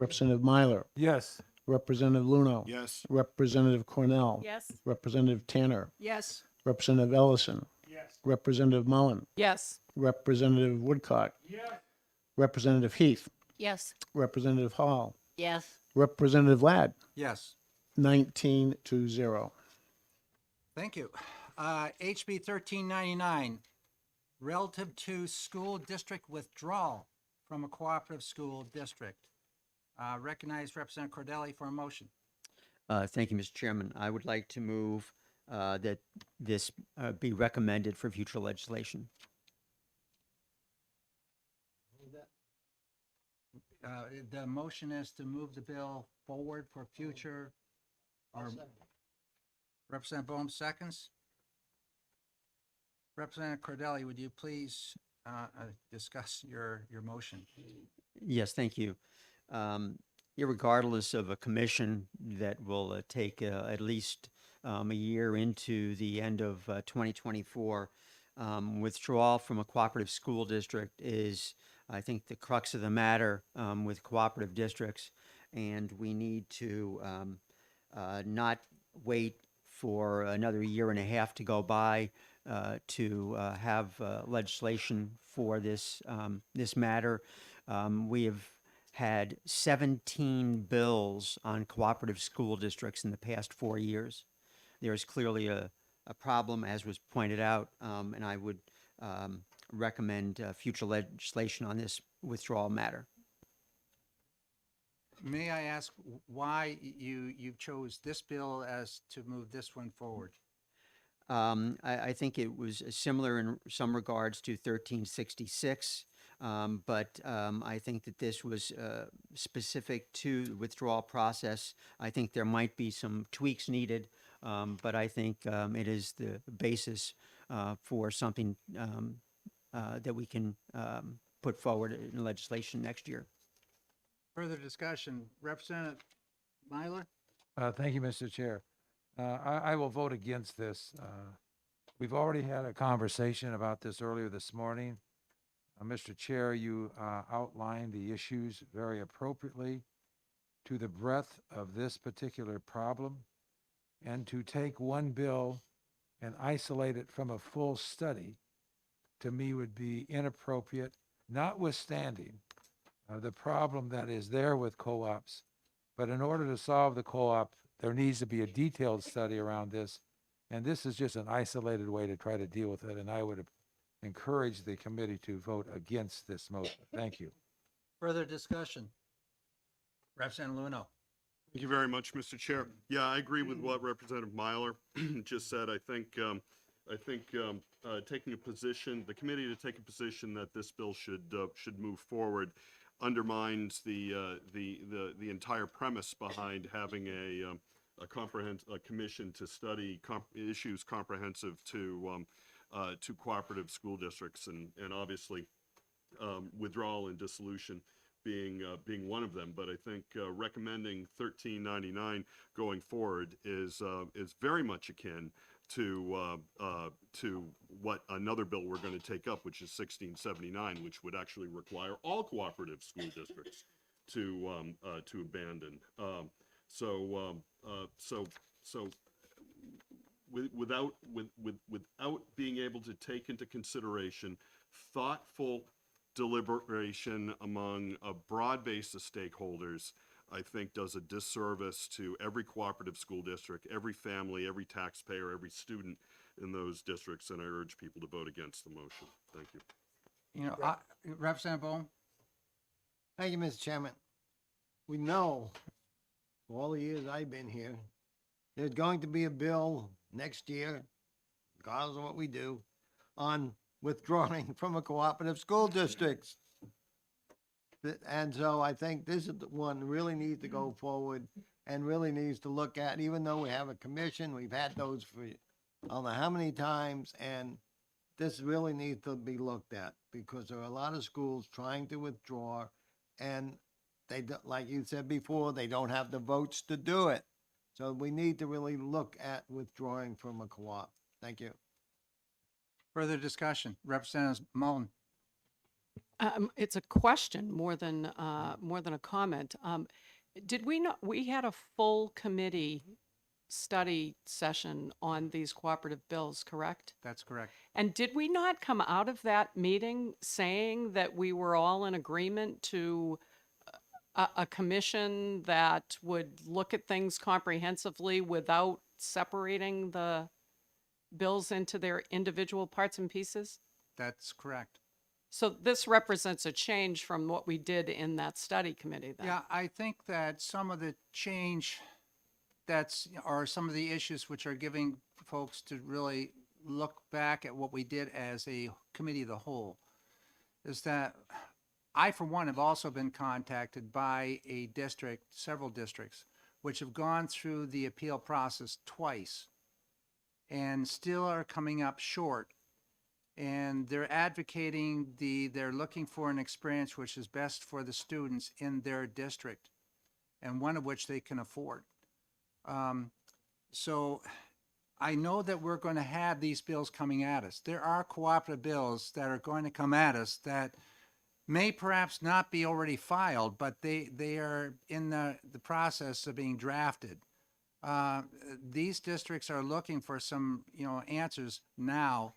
Representative Myler. Yes. Representative Luno. Yes. Representative Cornell. Yes. Representative Tanner. Yes. Representative Ellison. Yes. Representative Mullen. Yes. Representative Woodcock. Yes. Representative Heath. Yes. Representative Hall. Yes. Representative Ladd. Yes. 19-0. Thank you. HB 1399, relative to school district withdrawal from a cooperative school district. Recognize Representative Cordelli for a motion. Thank you, Mr. Chairman. I would like to move that this be recommended for future legislation. The motion is to move the bill forward for future. or- Representative Bohm seconds. Representative Cordelli, would you please discuss your motion? Yes, thank you. Irregardless of a commission that will take at least a year into the end of 2024, withdrawal from a cooperative school district is, I think, the crux of the matter with cooperative districts. And we need to not wait for another year and a half to go by to have legislation for this matter. We have had 17 bills on cooperative school districts in the past 4 years. There is clearly a problem, as was pointed out, and I would recommend future legislation on this withdrawal matter. May I ask why you chose this bill as to move this one forward? I think it was similar in some regards to 1366, but I think that this was specific to the withdrawal process. I think there might be some tweaks needed, but I think it is the basis for something that we can put forward in legislation next year. Further discussion, Representative Myler? Thank you, Mr. Chair. I will vote against this. We've already had a conversation about this earlier this morning. Mr. Chair, you outlined the issues very appropriately to the breadth of this particular problem, and to take one bill and isolate it from a full study, to me, would be inappropriate, notwithstanding the problem that is there with co-ops. But in order to solve the co-op, there needs to be a detailed study around this. And this is just an isolated way to try to deal with it. And I would encourage the committee to vote against this motion. Thank you. Further discussion? Representative Luno? Thank you very much, Mr. Chair. Yeah, I agree with what Representative Myler just said. I think taking a position, the committee to take a position that this bill should move forward undermines the entire premise behind having a commission to study issues comprehensive to cooperative school districts, and obviously withdrawal and dissolution being one of them. But I think recommending 1399 going forward is very much akin to what another bill we're going to take up, which is 1679, which would actually require all cooperative school districts to abandon. Without being able to take into consideration thoughtful deliberation among a broad base of stakeholders, I think does a disservice to every cooperative school district, every family, every taxpayer, every student in those districts, and I urge people to vote against the motion. Thank you. You know, Representative Bohm? Thank you, Mr. Chairman. We know, for all the years I've been here, there's going to be a bill next year, regardless of what we do, on withdrawing from a cooperative school districts. And so I think this is the one really needs to go forward and really needs to look at, even though we have a commission, we've had those for I don't know how many times, and this really needs to be looked at, because there are a lot of schools trying to withdraw, and they, like you said before, they don't have the votes to do it. So we need to really look at withdrawing from a co-op. Thank you. Further discussion, Representative Mullen? It's a question more than a comment. Did we not, we had a full committee study session on these cooperative bills, correct? That's correct. And did we not come out of that meeting saying that we were all in agreement to a commission that would look at things comprehensively without separating the bills into their individual parts and pieces? That's correct. So this represents a change from what we did in that study committee then. Yeah, I think that some of the change are some of the issues which are giving folks to really look back at what we did as a committee of the whole, is that I, for one, have also been contacted by several districts, which have gone through the appeal process twice and still are coming up short. And they're advocating they're looking for an experience which is best for the students in their district, and one of which they can afford. So I know that we're going to have these bills coming at us. There are cooperative bills that are going to come at us that may perhaps not be already filed, but they are in the process of being drafted. These districts are looking for some, answers now.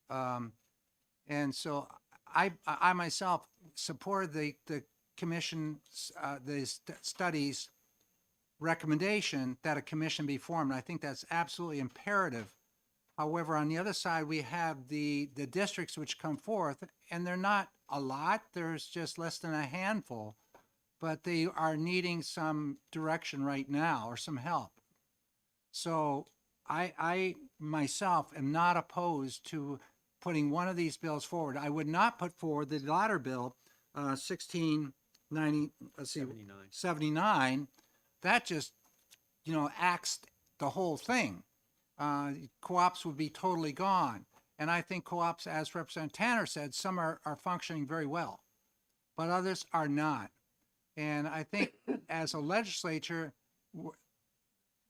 And so I myself supported the commission, studies recommendation that a commission be formed. I think that's absolutely imperative. However, on the other side, we have the districts which come forth, and they're not a lot. There's just less than a handful, but they are needing some direction right now or some help. So I myself am not opposed to putting one of these bills forward. I would not put forward the latter bill, 79. That just, axed the whole thing. Co-ops would be totally gone. And I think co-ops, as Representative Tanner said, some are functioning very well, but others are not. And I think as a legislature,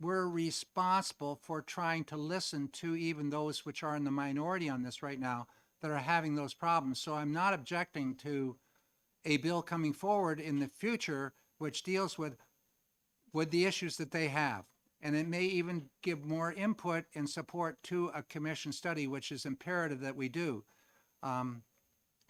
we're responsible for trying to listen to even those which are in the minority on this right now that are having those problems. So I'm not objecting to a bill coming forward in the future which deals with the issues that they have. And it may even give more input and support to a commission study, which is imperative that we do.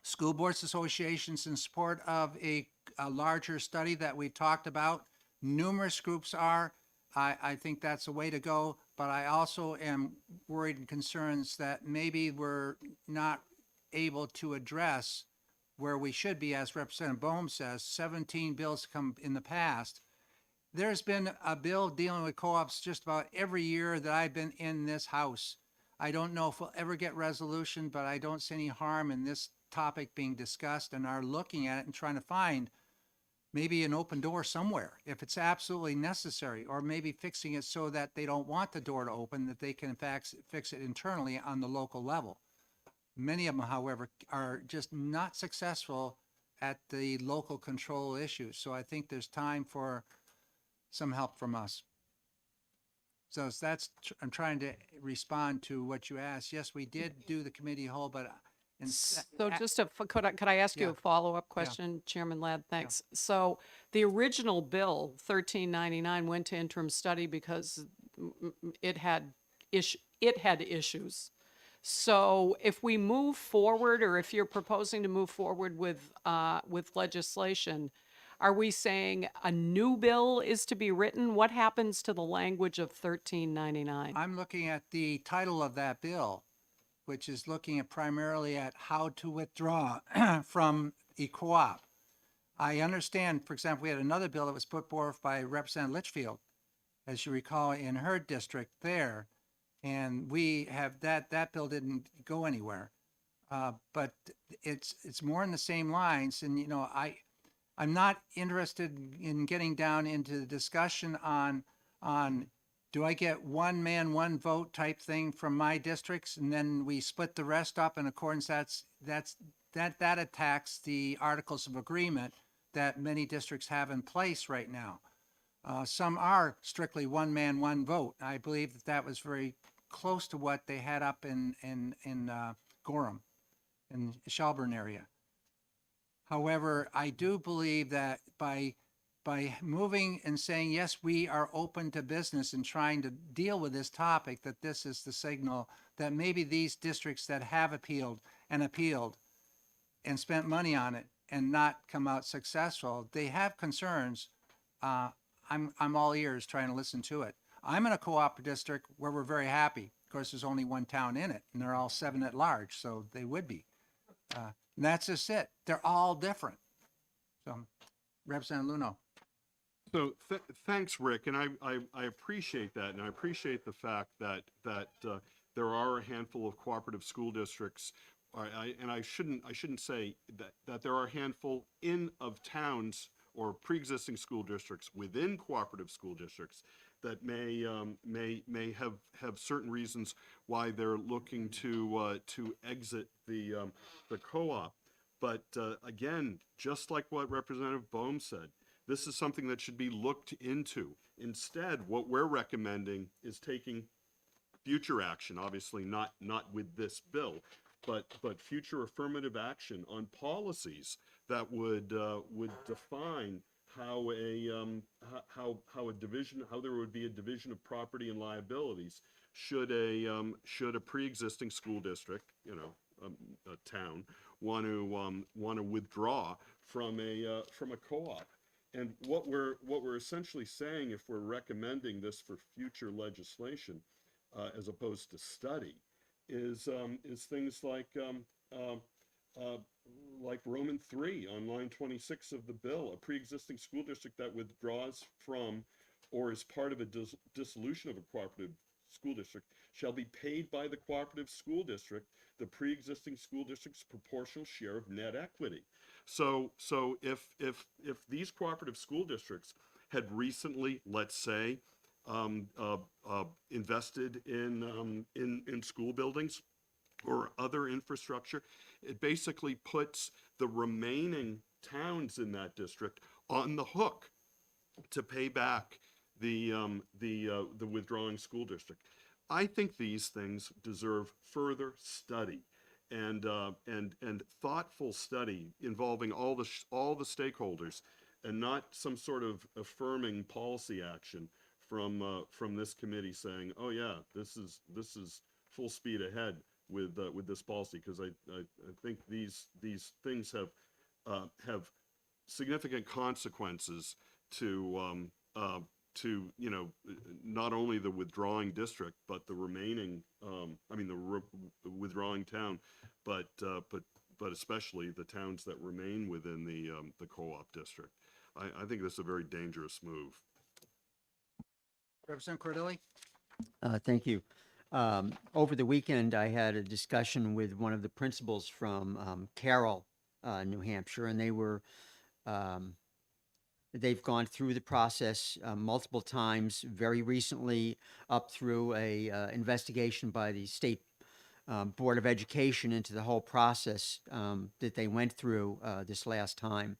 School boards associations in support of a larger study that we've talked about. Numerous groups are. I think that's a way to go, but I also am worried and concerned that maybe we're not able to address where we should be, as Representative Bohm says, 17 bills come in the past. There's been a bill dealing with co-ops just about every year that I've been in this House. I don't know if we'll ever get resolution, but I don't see any harm in this topic being discussed and are looking at it and trying to find maybe an open door somewhere if it's absolutely necessary, or maybe fixing it so that they don't want the door to open, that they can in fact fix it internally on the local level. Many of them, however, are just not successful at the local control issues. So I think there's time for some help from us. So I'm trying to respond to what you asked. Yes, we did do the committee whole, but So just could I ask you Yeah. a follow-up question, Chairman Ladd? Thanks. So the original bill, 1399, went to interim study because it had issues. So if we move forward, or if you're proposing to move forward with legislation, are we saying a new bill is to be written? What happens to the language of 1399? I'm looking at the title of that bill, which is looking at primarily at how to withdraw from a co-op. I understand, for example, we had another bill that was put forth by Representative Litchfield, as you recall, in her district there. And we have that bill didn't go anywhere. But it's more in the same lines. And, I'm not interested in getting down into the discussion on do I get one man, one vote type thing from my districts, and then we split the rest up in accordance. That attacks the articles of agreement that many districts have in place right now. Some are strictly one man, one vote. I believe that was very close to what they had up in Gorham, in Shelburne area. However, I do believe that by moving and saying, yes, we are open to business and trying to deal with this topic, that this is the signal that maybe these districts that have appealed and spent money on it and not come out successful, they have concerns. I'm all ears trying to listen to it. I'm in a co-op district where we're very happy. Of course, there's only one town in it, and they're all 7 at large, so they would be. And that's just it. They're all different. So, Representative Luno. So thanks, Rick, and I appreciate that, and I appreciate the fact that there are a handful of cooperative school districts, and I shouldn't say that there are a handful of towns or pre-existing school districts within cooperative school districts that may have certain reasons why they're looking to exit the co-op. But again, just like what Representative Bohm said, this is something that should be looked into. Instead, what we're recommending is taking future action, obviously not with this bill, but future affirmative action on policies that would define how there would be a division of property and liabilities should a pre-existing school district, a town, want to withdraw from a co-op. And what we're essentially saying, if we're recommending this for future legislation, as opposed to study, is things like Roman 3 on line 26 of the bill. A pre-existing school district that withdraws from or is part of a dissolution of a cooperative school district shall be paid by the cooperative school district the pre-existing school district's proportional share of net equity. So if these cooperative school districts had recently, let's say, invested in school buildings or other infrastructure, it basically puts the remaining towns in that district on the hook to pay back the withdrawing school district. I think these things deserve further study and thoughtful study involving all the stakeholders, and not some sort of affirming policy action from this committee saying, oh yeah, this is full speed ahead with this policy, because I think these things have significant consequences to not only the withdrawing district, but the remaining, the withdrawing town, but especially the towns that remain within the co-op district. I think that's a very dangerous move. Representative Cordilli? Thank you. Over the weekend, I had a discussion with one of the principals from Carroll, New Hampshire, and they've gone through the process multiple times, very recently up through a investigation by the State Board of Education into the whole process that they went through this last time.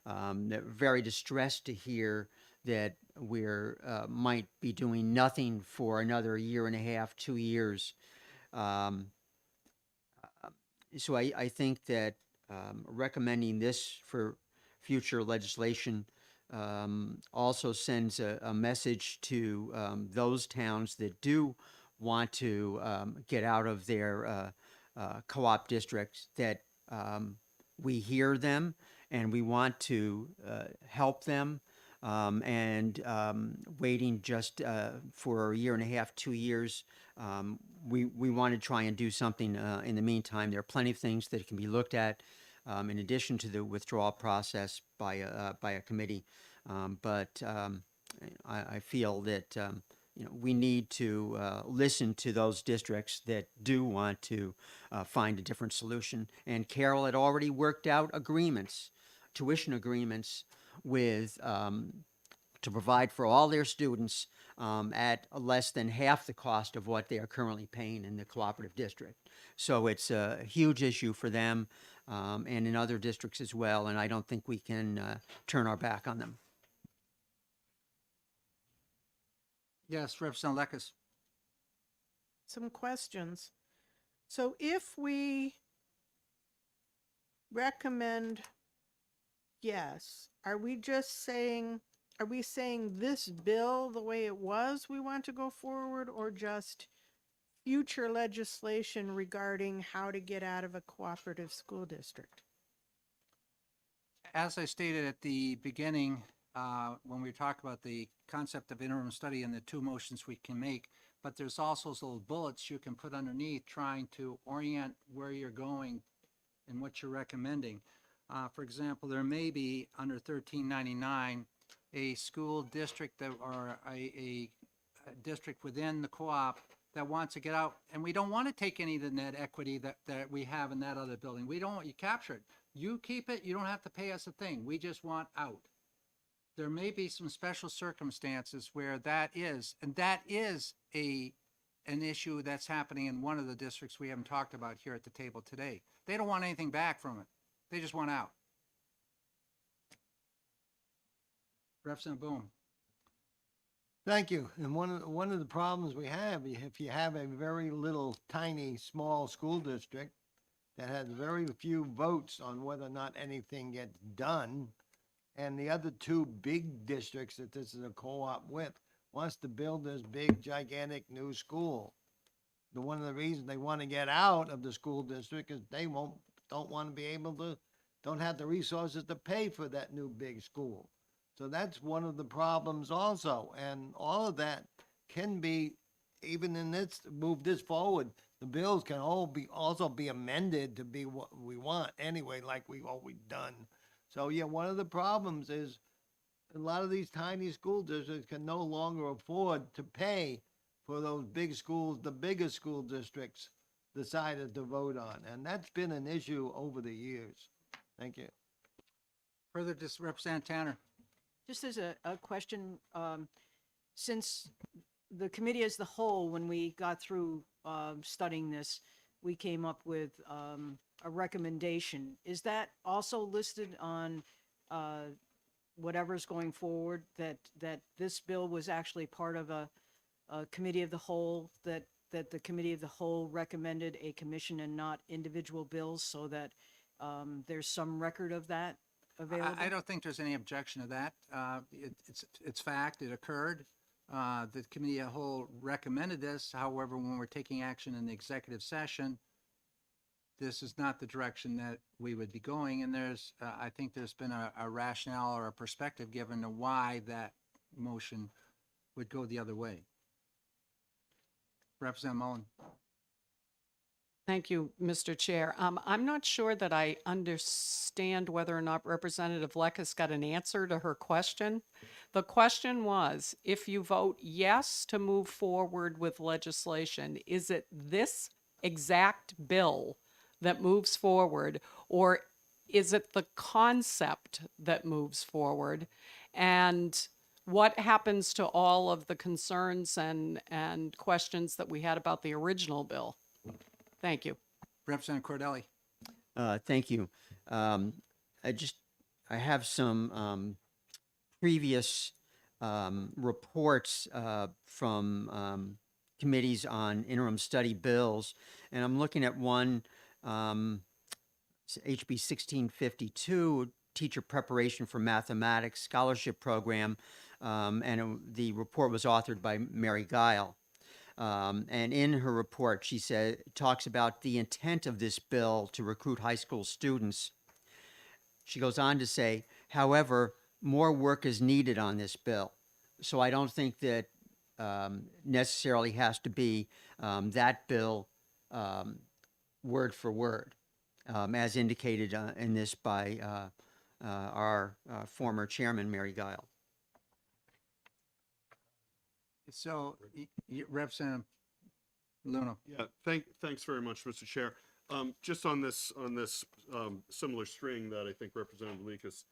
They're very distressed to hear that we're might be doing nothing for another year and a half, 2 years. So I think that recommending this for future legislation also sends a message to those towns that do want to get out of their co-op districts, that we hear them and we want to help them. And waiting just for a year and a half, 2 years, we want to try and do something in the meantime. There are plenty of things that can be looked at in addition to the withdrawal process by a committee. But I feel that we need to listen to those districts that do want to find a different solution. And Carroll had already worked out agreements, tuition agreements, with to provide for all their students at less than half the cost of what they are currently paying in the cooperative district. So it's a huge issue for them and in other districts as well, and I don't think we can turn our back on them. Yes, Representative Lekis. Some questions. So if we recommend yes, are we saying this bill, the way it was, we want to go forward, or just future legislation regarding how to get out of a cooperative school district? As I stated at the beginning, when we talk about the concept of interim study and the two motions we can make, but there's also those little bullets you can put underneath trying to orient where you're going in what you're recommending. For example, there may be under 1399, a school district that, or a district within the co-op that wants to get out, and we don't want to take any of the net equity that we have in that other building. We don't want you capture it. You keep it, you don't have to pay us a thing. We just want out. There may be some special circumstances where that is, and that is an issue that's happening in one of the districts we haven't talked about here at the table today. They don't want anything back from it. They just want out. Representative Boone. Thank you. And one of the problems we have, if you have a very little tiny small school district that has very few votes on whether or not anything gets done, and the other two big districts that this is a co-op with wants to build this big gigantic new school. One of the reasons they want to get out of the school district is they don't want to be able to, don't have the resources to pay for that new big school. So that's one of the problems also, and all of that can be, even in this, move this forward, the bills can all also be amended to be what we want anyway, like we've always done. So yeah, one of the problems is a lot of these tiny school districts can no longer afford to pay for those big schools, the biggest school districts decided to vote on, and that's been an issue over the years. Thank you. Further, Representative Tanner. Just as a question, since the committee as the whole, when we got through studying this, we came up with a recommendation. Is that also listed on whatever's going forward, that this bill was actually part of a committee of the whole, that the committee of the whole recommended a commission and not individual bills, so that there's some record of that available? I don't think there's any objection to that. It's fact, it occurred. The committee as a whole recommended this. However, when we're taking action in the executive session, this is not the direction that we would be going. And there's, I think there's been a rationale or a perspective given to why that motion would go the other way. Representative Mullen. Thank you, Mr. Chair. I'm not sure that I understand whether or not Representative Lekis got an answer to her question. The question was, if you vote yes to move forward with legislation, is it this exact bill that moves forward, or is it the concept that moves forward? And what happens to all of the concerns and questions that we had about the original bill? Thank you. Representative Cordelli. Thank you. I have some previous reports from committees on interim study bills, and I'm looking at one, HB 1652, Teacher Preparation for Mathematics Scholarship Program, the report was authored by Mary Guile. And in her report, she talks about the intent of this bill to recruit high school students. She goes on to say, however, more work is needed on this bill. So I don't think that necessarily has to be that bill word for word, as indicated in this by our former chairman, Mary Guile. So, Representative Luna. Yeah, thanks very much, Mr. Chair. Just on this similar string that I think Representative Lekis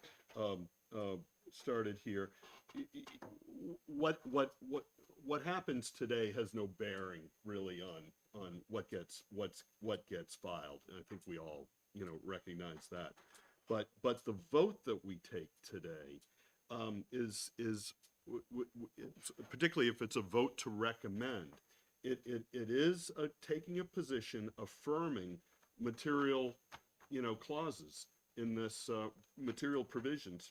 started here, what happens today has no bearing really on what gets filed. And I think we all recognize that. But the vote that we take today is particularly if it's a vote to recommend, it is taking a position affirming material, clauses in this material provisions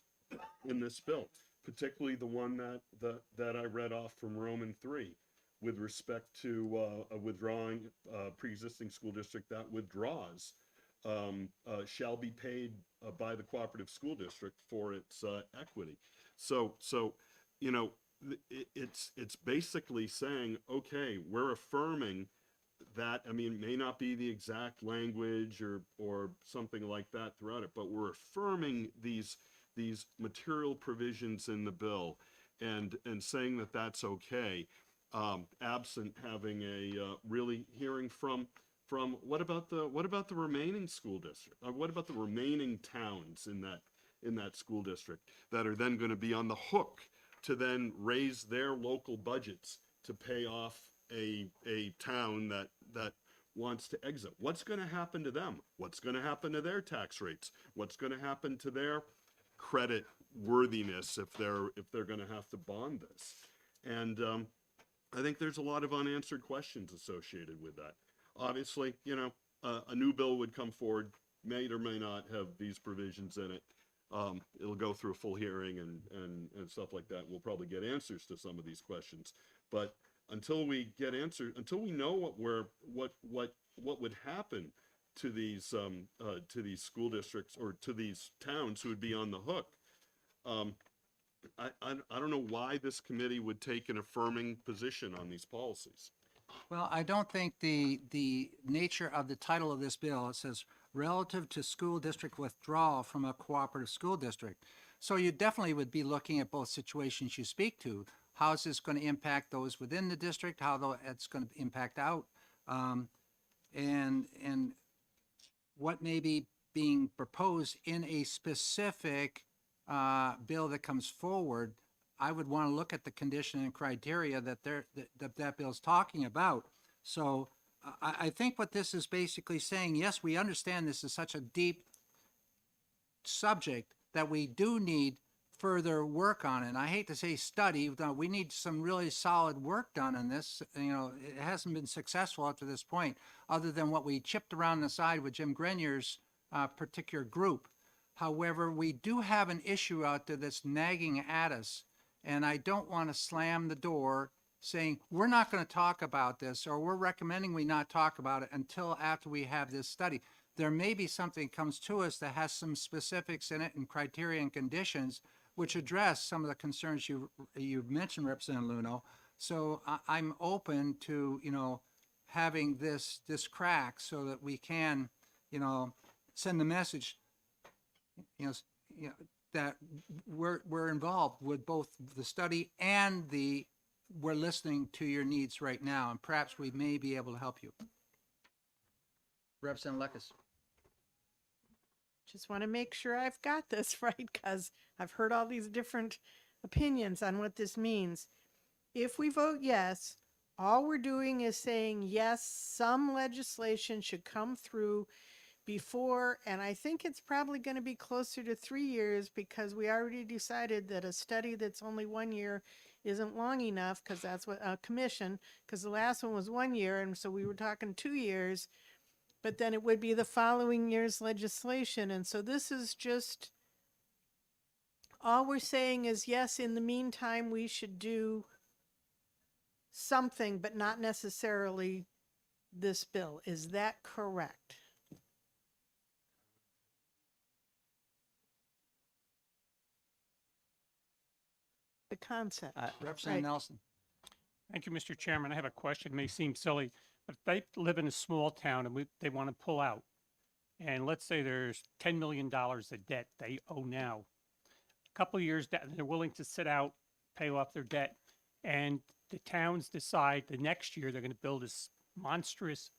in this bill, particularly the one that I read off from Roman 3 with respect to withdrawing pre-existing school district that withdraws shall be paid by the cooperative school district for its equity. So it's basically saying, okay, we're affirming that, I mean, it may not be the exact language or something like that throughout it, but we're affirming these material provisions in the bill and saying that that's okay, absent having really hearing from what about the remaining school district? What about the remaining towns in that school district that are then going to be on the hook to then raise their local budgets to pay off a town that wants to exit? What's going to happen to them? What's going to happen to their tax rates? What's going to happen to their credit worthiness if they're going to have to bond this? And I think there's a lot of unanswered questions associated with that. Obviously, a new bill would come forward, may or may not have these provisions in it. It'll go through a full hearing and stuff like that. We'll probably get answers to some of these questions. But until we get answers, until we know what would happen to these school districts or to these towns who would be on the hook, I don't know why this committee would take an affirming position on these policies. Well, I don't think the nature of the title of this bill, it says relative to school district withdrawal from a cooperative school district. So you definitely would be looking at both situations you speak to. How is this going to impact those within the district? How it's going to impact out? And what may be being proposed in a specific bill that comes forward. I would want to look at the condition and criteria that that bill's talking about. So I think what this is basically saying, yes, we understand this is such a deep subject that we do need further work on it. And I hate to say study, but we need some really solid work done on this. It hasn't been successful up to this point, other than what we chipped around the side with Jim Grenier's particular group. However, we do have an issue out there that's nagging at us. And I don't want to slam the door saying, we're not going to talk about this, or we're recommending we not talk about it until after we have this study. There may be something that comes to us that has some specifics in it and criteria and conditions which address some of the concerns you've mentioned, Representative Luno. So I'm open to, having this crack so that we can, send the message, that we're involved with both the study and we're listening to your needs right now, and perhaps we may be able to help you. Representative Lekis. Just want to make sure I've got this right, because I've heard all these different opinions on what this means. If we vote yes, all we're doing is saying, yes, some legislation should come through before, and I think it's probably going to be closer to 3 years, because we already decided that a study that's only 1 year isn't long enough, because that's what a commission, because the last one was 1 year, and so we were talking 2 years, but then it would be the following year's legislation. And so this is just, all we're saying is, yes, in the meantime, we should do something, but not necessarily this bill. Is that correct? The concept. Representative Right. Nelson. Thank you, Mr. Chairman. I have a question. It may seem silly, but if they live in a small town and they want to pull out, and let's say there's $10 million of debt they owe now, a couple of years down, they're willing to sit out, pay off their debt, and the towns decide the next year they're going to build this monstrous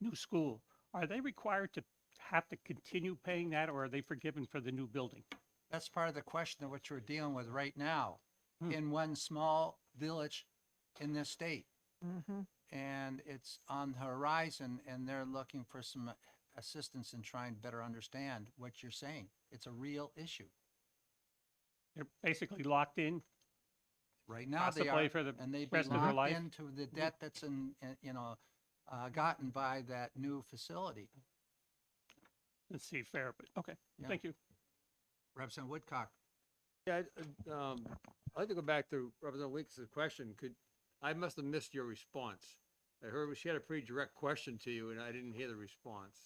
new school. Are they required to have to continue paying that, or are they forgiven for the new building? That's part of the question of what you're dealing with right now in one small village in this state. Mm-hmm. And it's on the horizon, and they're looking for some assistance in trying to better understand what you're saying. It's a real issue. They're basically locked in. Right now they Possibly are, for the and they'd be rest of their locked life? into the debt that's gotten by that new facility. Let's see, fair, but okay. Yeah. Thank you. Representative Woodcock. Yeah, I'd like to go back to Representative Weeks' question. I must have missed your response. I heard she had a pretty direct question to you, and I didn't hear the response.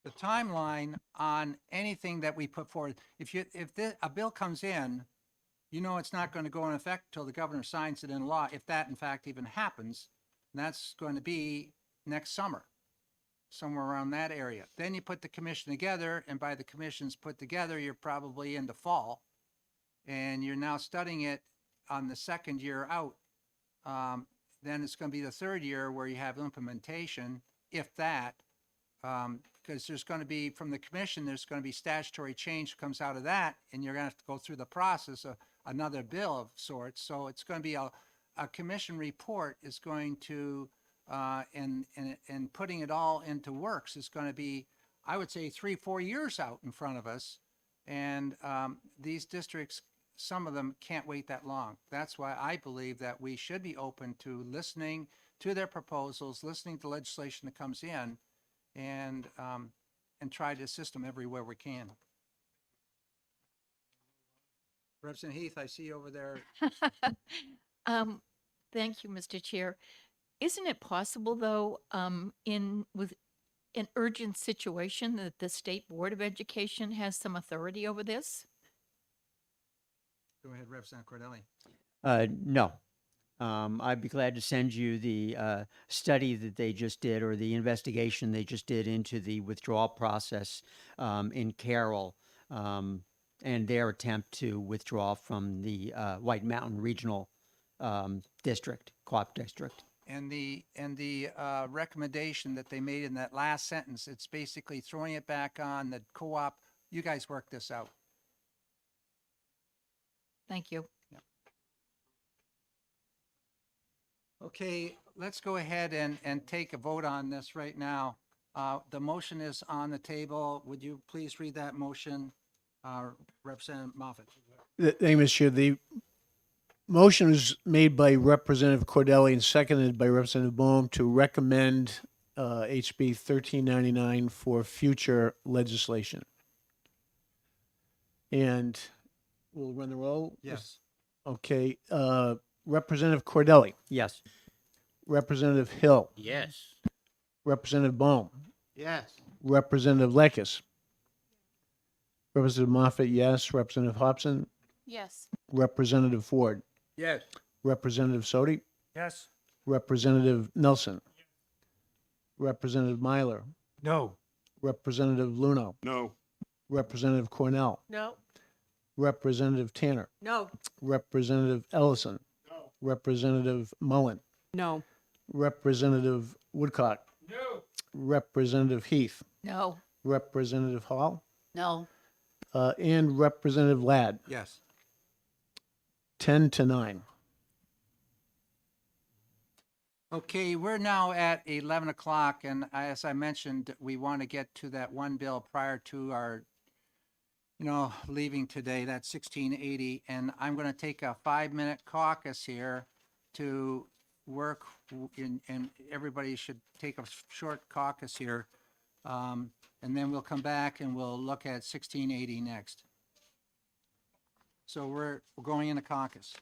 The timeline on anything that we put forward, if a bill comes in, it's not going to go in effect until the governor signs it in law, if that in fact even happens. And that's going to be next summer, somewhere around that area. Then you put the commission together, and by the commission's put together, you're probably in the fall. And you're now studying it on the second year out. Then it's going to be the third year where you have implementation, if that, because there's going to be, from the commission, there's going to be statutory change that comes out of that, and you're going to have to go through the process of another bill of sorts. So it's going to be a commission report is going to, and putting it all into works is going to be, I would say, 3-4 years out in front of us. And these districts, some of them can't wait that long. That's why I believe that we should be open to listening to their proposals, listening to legislation that comes in, and try to assist them everywhere we can. Representative Heath, I see you over there. Thank you, Mr. Chair. Isn't it possible, though, with an urgent situation, that the State Board of Education has some authority over this? Go ahead, Representative Cordelli. No. I'd be glad to send you the study that they just did, or the investigation they just did into the withdrawal process in Carroll, and their attempt to withdraw from the White Mountain Regional District, co-op district. And the recommendation that they made in that last sentence, it's basically throwing it back on the co-op. You guys work this out. Thank you. Okay, let's go ahead and take a vote on this right now. The motion is on the table. Would you please read that motion, Representative Moffett? Thank you, Mr. Chair. The motion was made by Representative Cordelli and seconded by Representative Bohm to recommend HB 1399 for future legislation. And we'll run the roll. Yes. Okay. Representative Cordelli, Yes. Representative Hill, Yes. Representative Bohm, Yes. Representative Lekis, Representative Moffett, yes. Representative Hobson, Yes. Representative Ford, Yes. Representative Sodi, Yes. Representative Nelson, Representative Myler, No. Representative Luno, No. Representative Cornell, No. Representative Tanner, No. Representative Ellison, Representative Mullen, No. Representative Woodcock, No. Representative Heath, No. Representative Hall, No. and Representative Ladd. Yes. 10-9. Okay, we're now at 11 o'clock, and as I mentioned, we want to get to that one bill prior to our, leaving today, that's 1680, and I'm going to take a 5-minute caucus here to work, and everybody should take a short caucus here, and then we'll come back and we'll look at 1680 next. So we're going in a caucus.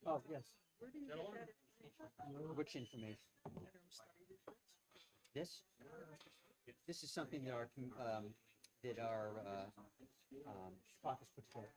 Oh, yes. Which information? This? This is something that our caucus put together.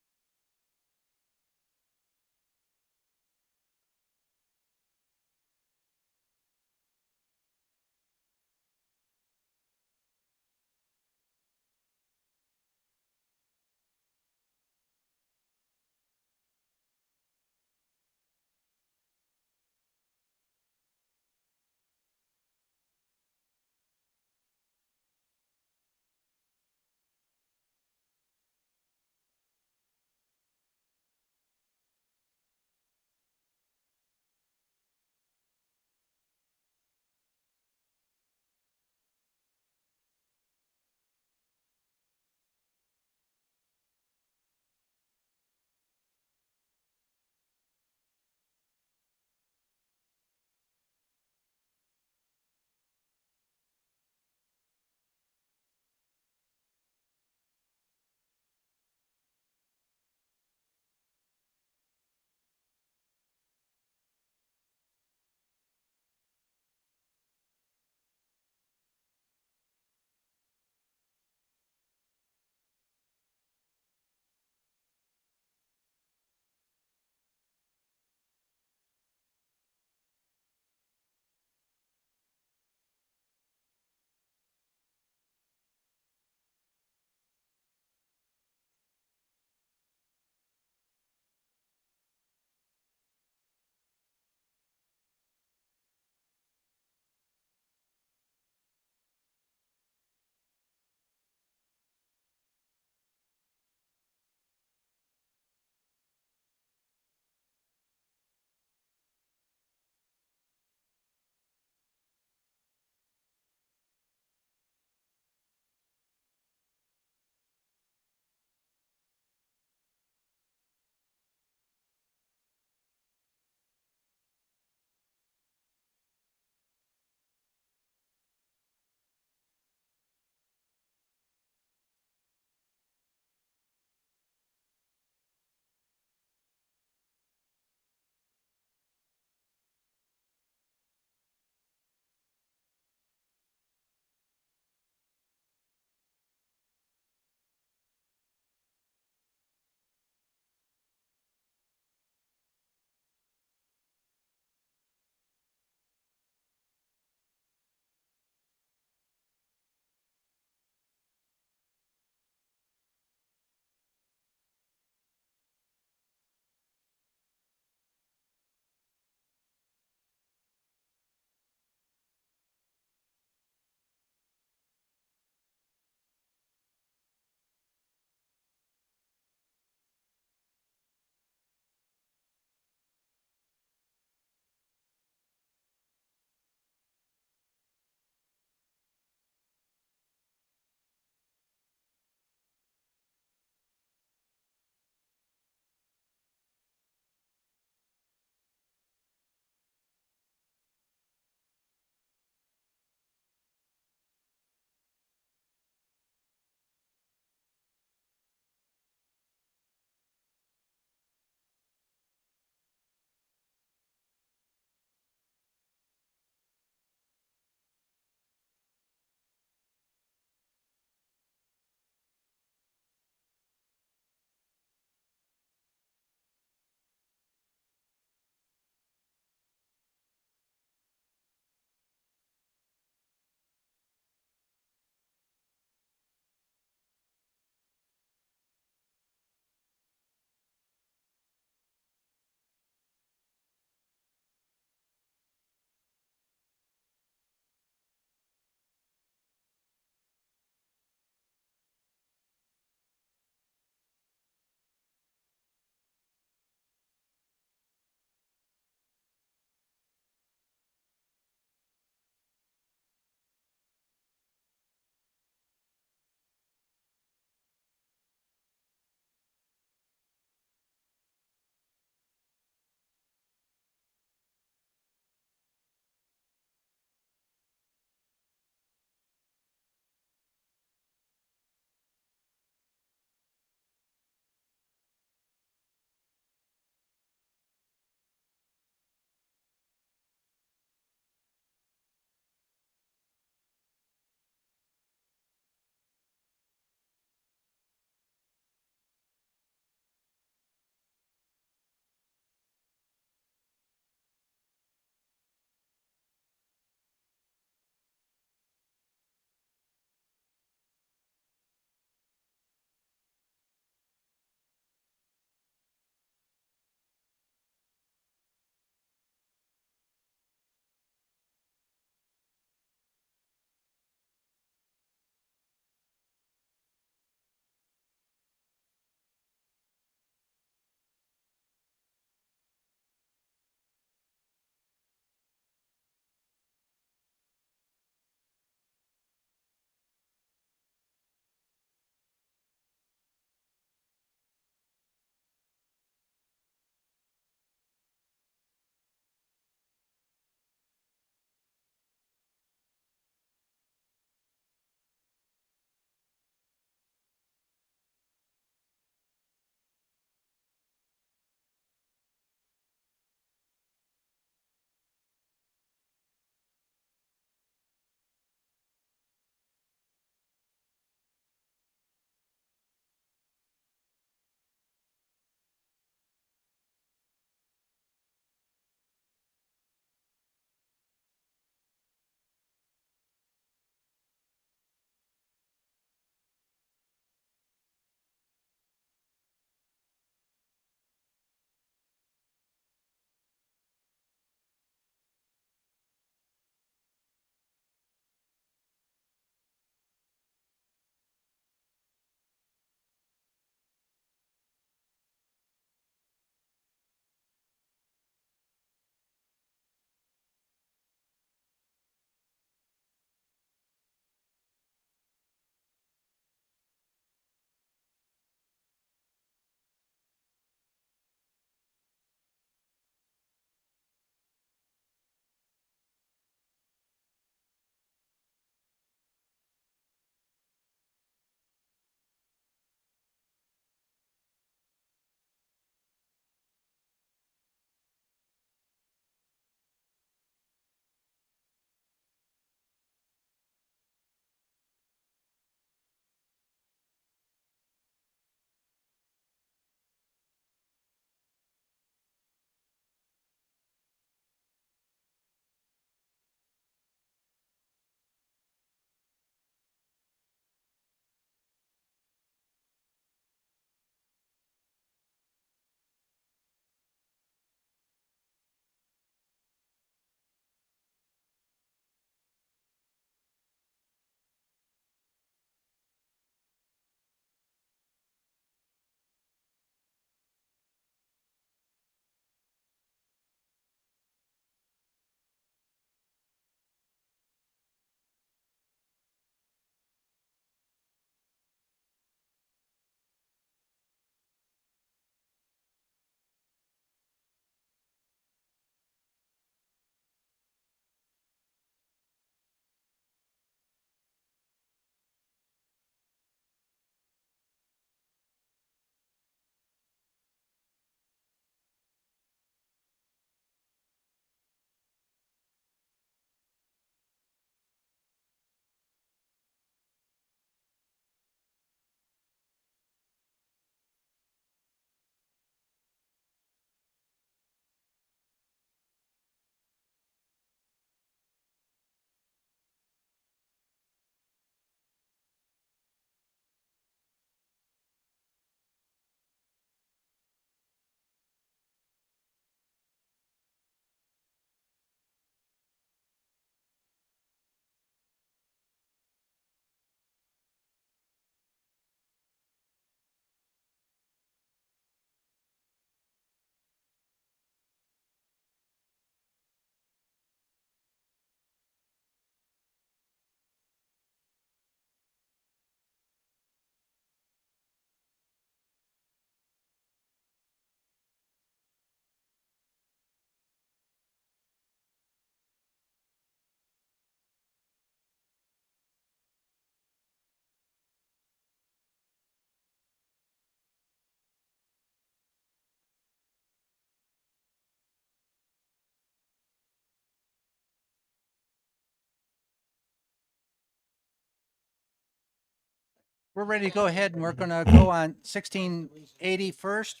we're ready to go ahead and we're going to go on 1680 first.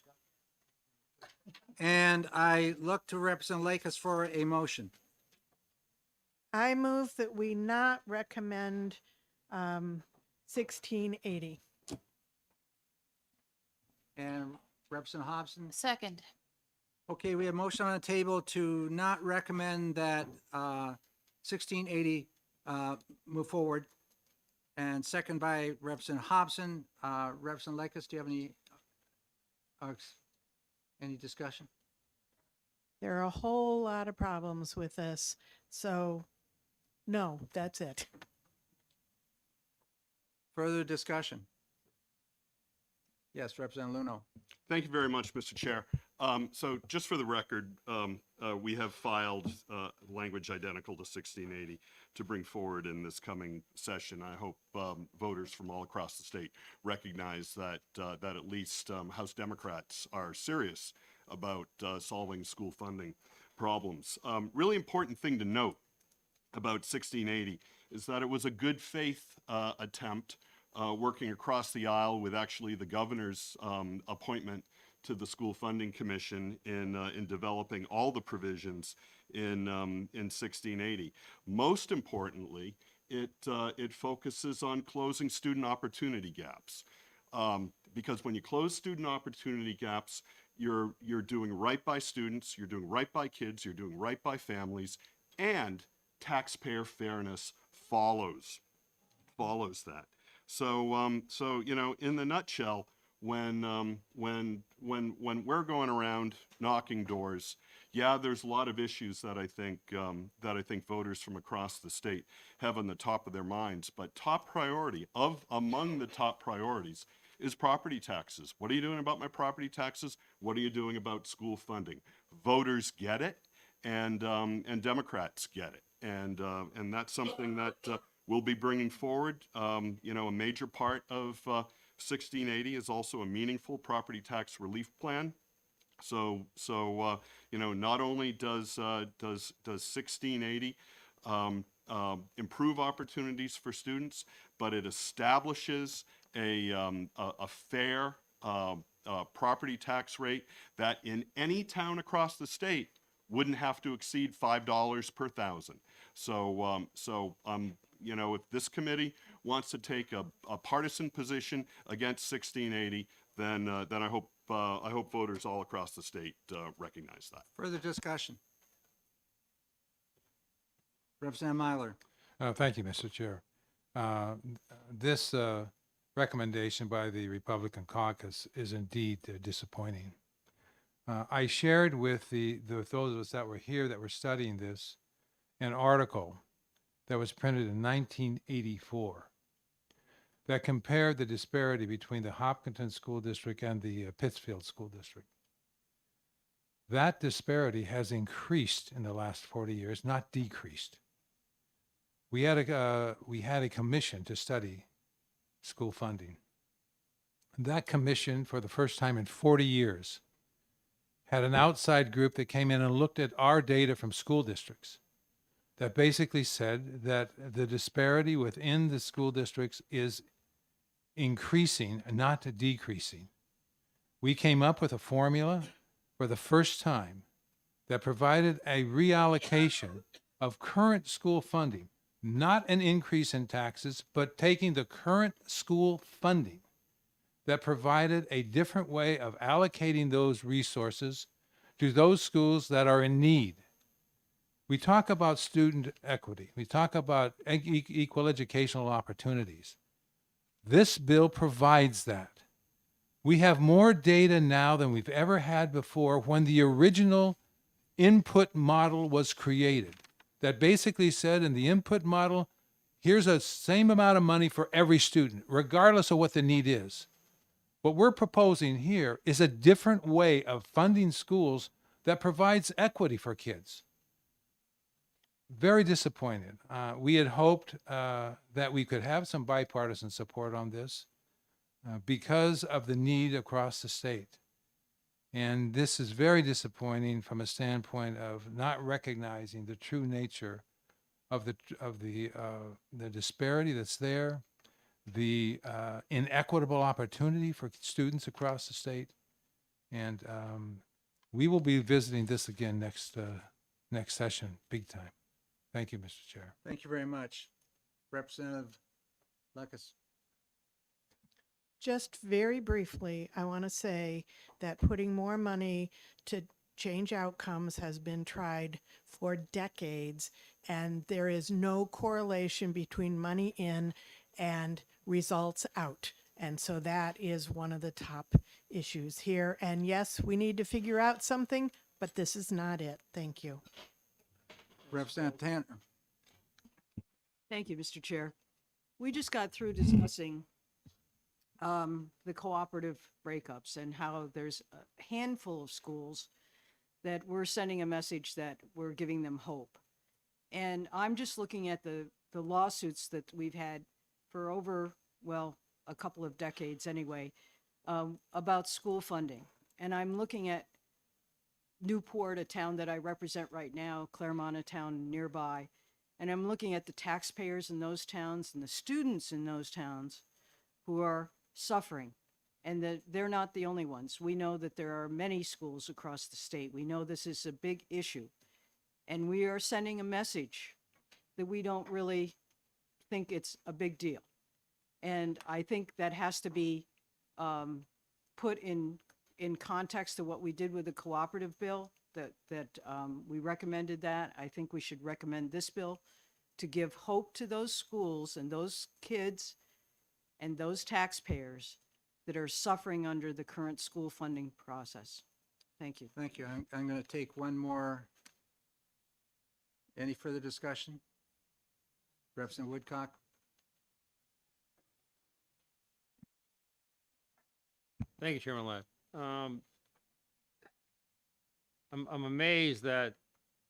And I look to Representative Lakes for a motion. I move that we not recommend 1680. And Representative Hobson. Second. Okay, we have motion on the table to not recommend that 1680 move forward. And second by Representative Hobson. Representative Lakes, do you have any discussion? There are a whole lot of problems with this. So, no, that's it. Further discussion? Yes, Representative Luno. Thank you very much, Mr. Chair. So just for the record, we have filed language identical to 1680 to bring forward in this coming session. I hope voters from all across the state recognize that that at least House Democrats are serious about solving school funding problems. Really important thing to note about 1680 is that it was a good faith attempt working across the aisle with actually the governor's appointment to the School Funding Commission in developing all the provisions in 1680. Most importantly, it focuses on closing student opportunity gaps. Because when you close student opportunity gaps, you're doing right by students, you're doing right by kids, you're doing right by families, and taxpayer fairness follows that. So you know, in the nutshell, when we're going around knocking doors, yeah, there's a lot of issues that I think voters from across the state have on the top of their minds. But among the top priorities is property taxes. What are you doing about my property taxes? What are you doing about school funding? Voters get it, and Democrats get it, and that's something that we'll be bringing forward. You know, a major part of 1680 is also a meaningful property tax relief plan. So you know, not only does 1680 improve opportunities for students, but it establishes a fair property tax rate that in any town across the state wouldn't have to exceed $5 per thousand. So you know, if this committee wants to take a partisan position against 1680, then I hope voters all across the state recognize that. Further discussion? Representative Myler. Thank you, Mr. Chair. This recommendation by the Republican caucus is indeed disappointing. I shared with those of us that were here that were studying this an article that was printed in 1984 that compared the disparity between the Hopkinton School District and the Pittsfield School District. That disparity has increased in the last 40 years, not decreased. We had a commission to study school funding. That commission, for the first time in 40 years, had an outside group that came in and looked at our data from school districts that basically said that the disparity within the school districts is increasing, not decreasing. We came up with a formula for the first time that provided a reallocation of current school funding, not an increase in taxes, but taking the current school funding that provided a different way of allocating those resources to those schools that are in need. We talk about student equity. We talk about equal educational opportunities. This bill provides that. We have more data now than we've ever had before when the original input model was created. That basically said in the input model, here's a same amount of money for every student, regardless of what the need is. What we're proposing here is a different way of funding schools that provides equity for kids. Very disappointed. We had hoped that we could have some bipartisan support on this because of the need across the state. And this is very disappointing from a standpoint of not recognizing the true nature of the disparity that's there, the inequitable opportunity for students across the state. And we will be visiting this again next session, big time. Thank you, Mr. Chair. Thank you very much. Representative Lucas. Just very briefly, I want to say that putting more money to change outcomes has been tried for decades, and there is no correlation between money in and results out. And so that is one of the top issues here. And yes, we need to figure out something, but this is not it. Thank you. Representative Tanner. Thank you, Mr. Chair. We just got through discussing the cooperative breakups and how there's a handful of schools that we're sending a message that we're giving them hope. And I'm just looking at the lawsuits that we've had for over, well, a couple of decades anyway, about school funding. And I'm looking at Newport, a town that I represent right now, Claremont, a town nearby, and I'm looking at the taxpayers in those towns and the students in those towns who are suffering, and that they're not the only ones. We know that there are many schools across the state. We know this is a big issue, and we are sending a message that we don't really think it's a big deal. And I think that has to be put in context to what we did with the cooperative bill, that we recommended that. I think we should recommend this bill to give hope to those schools and those kids and those taxpayers that are suffering under the current school funding process. Thank you. Thank you. I'm going to take one more. Any further discussion? Representative Woodcock. Thank you, Chairman Ladd. I'm amazed that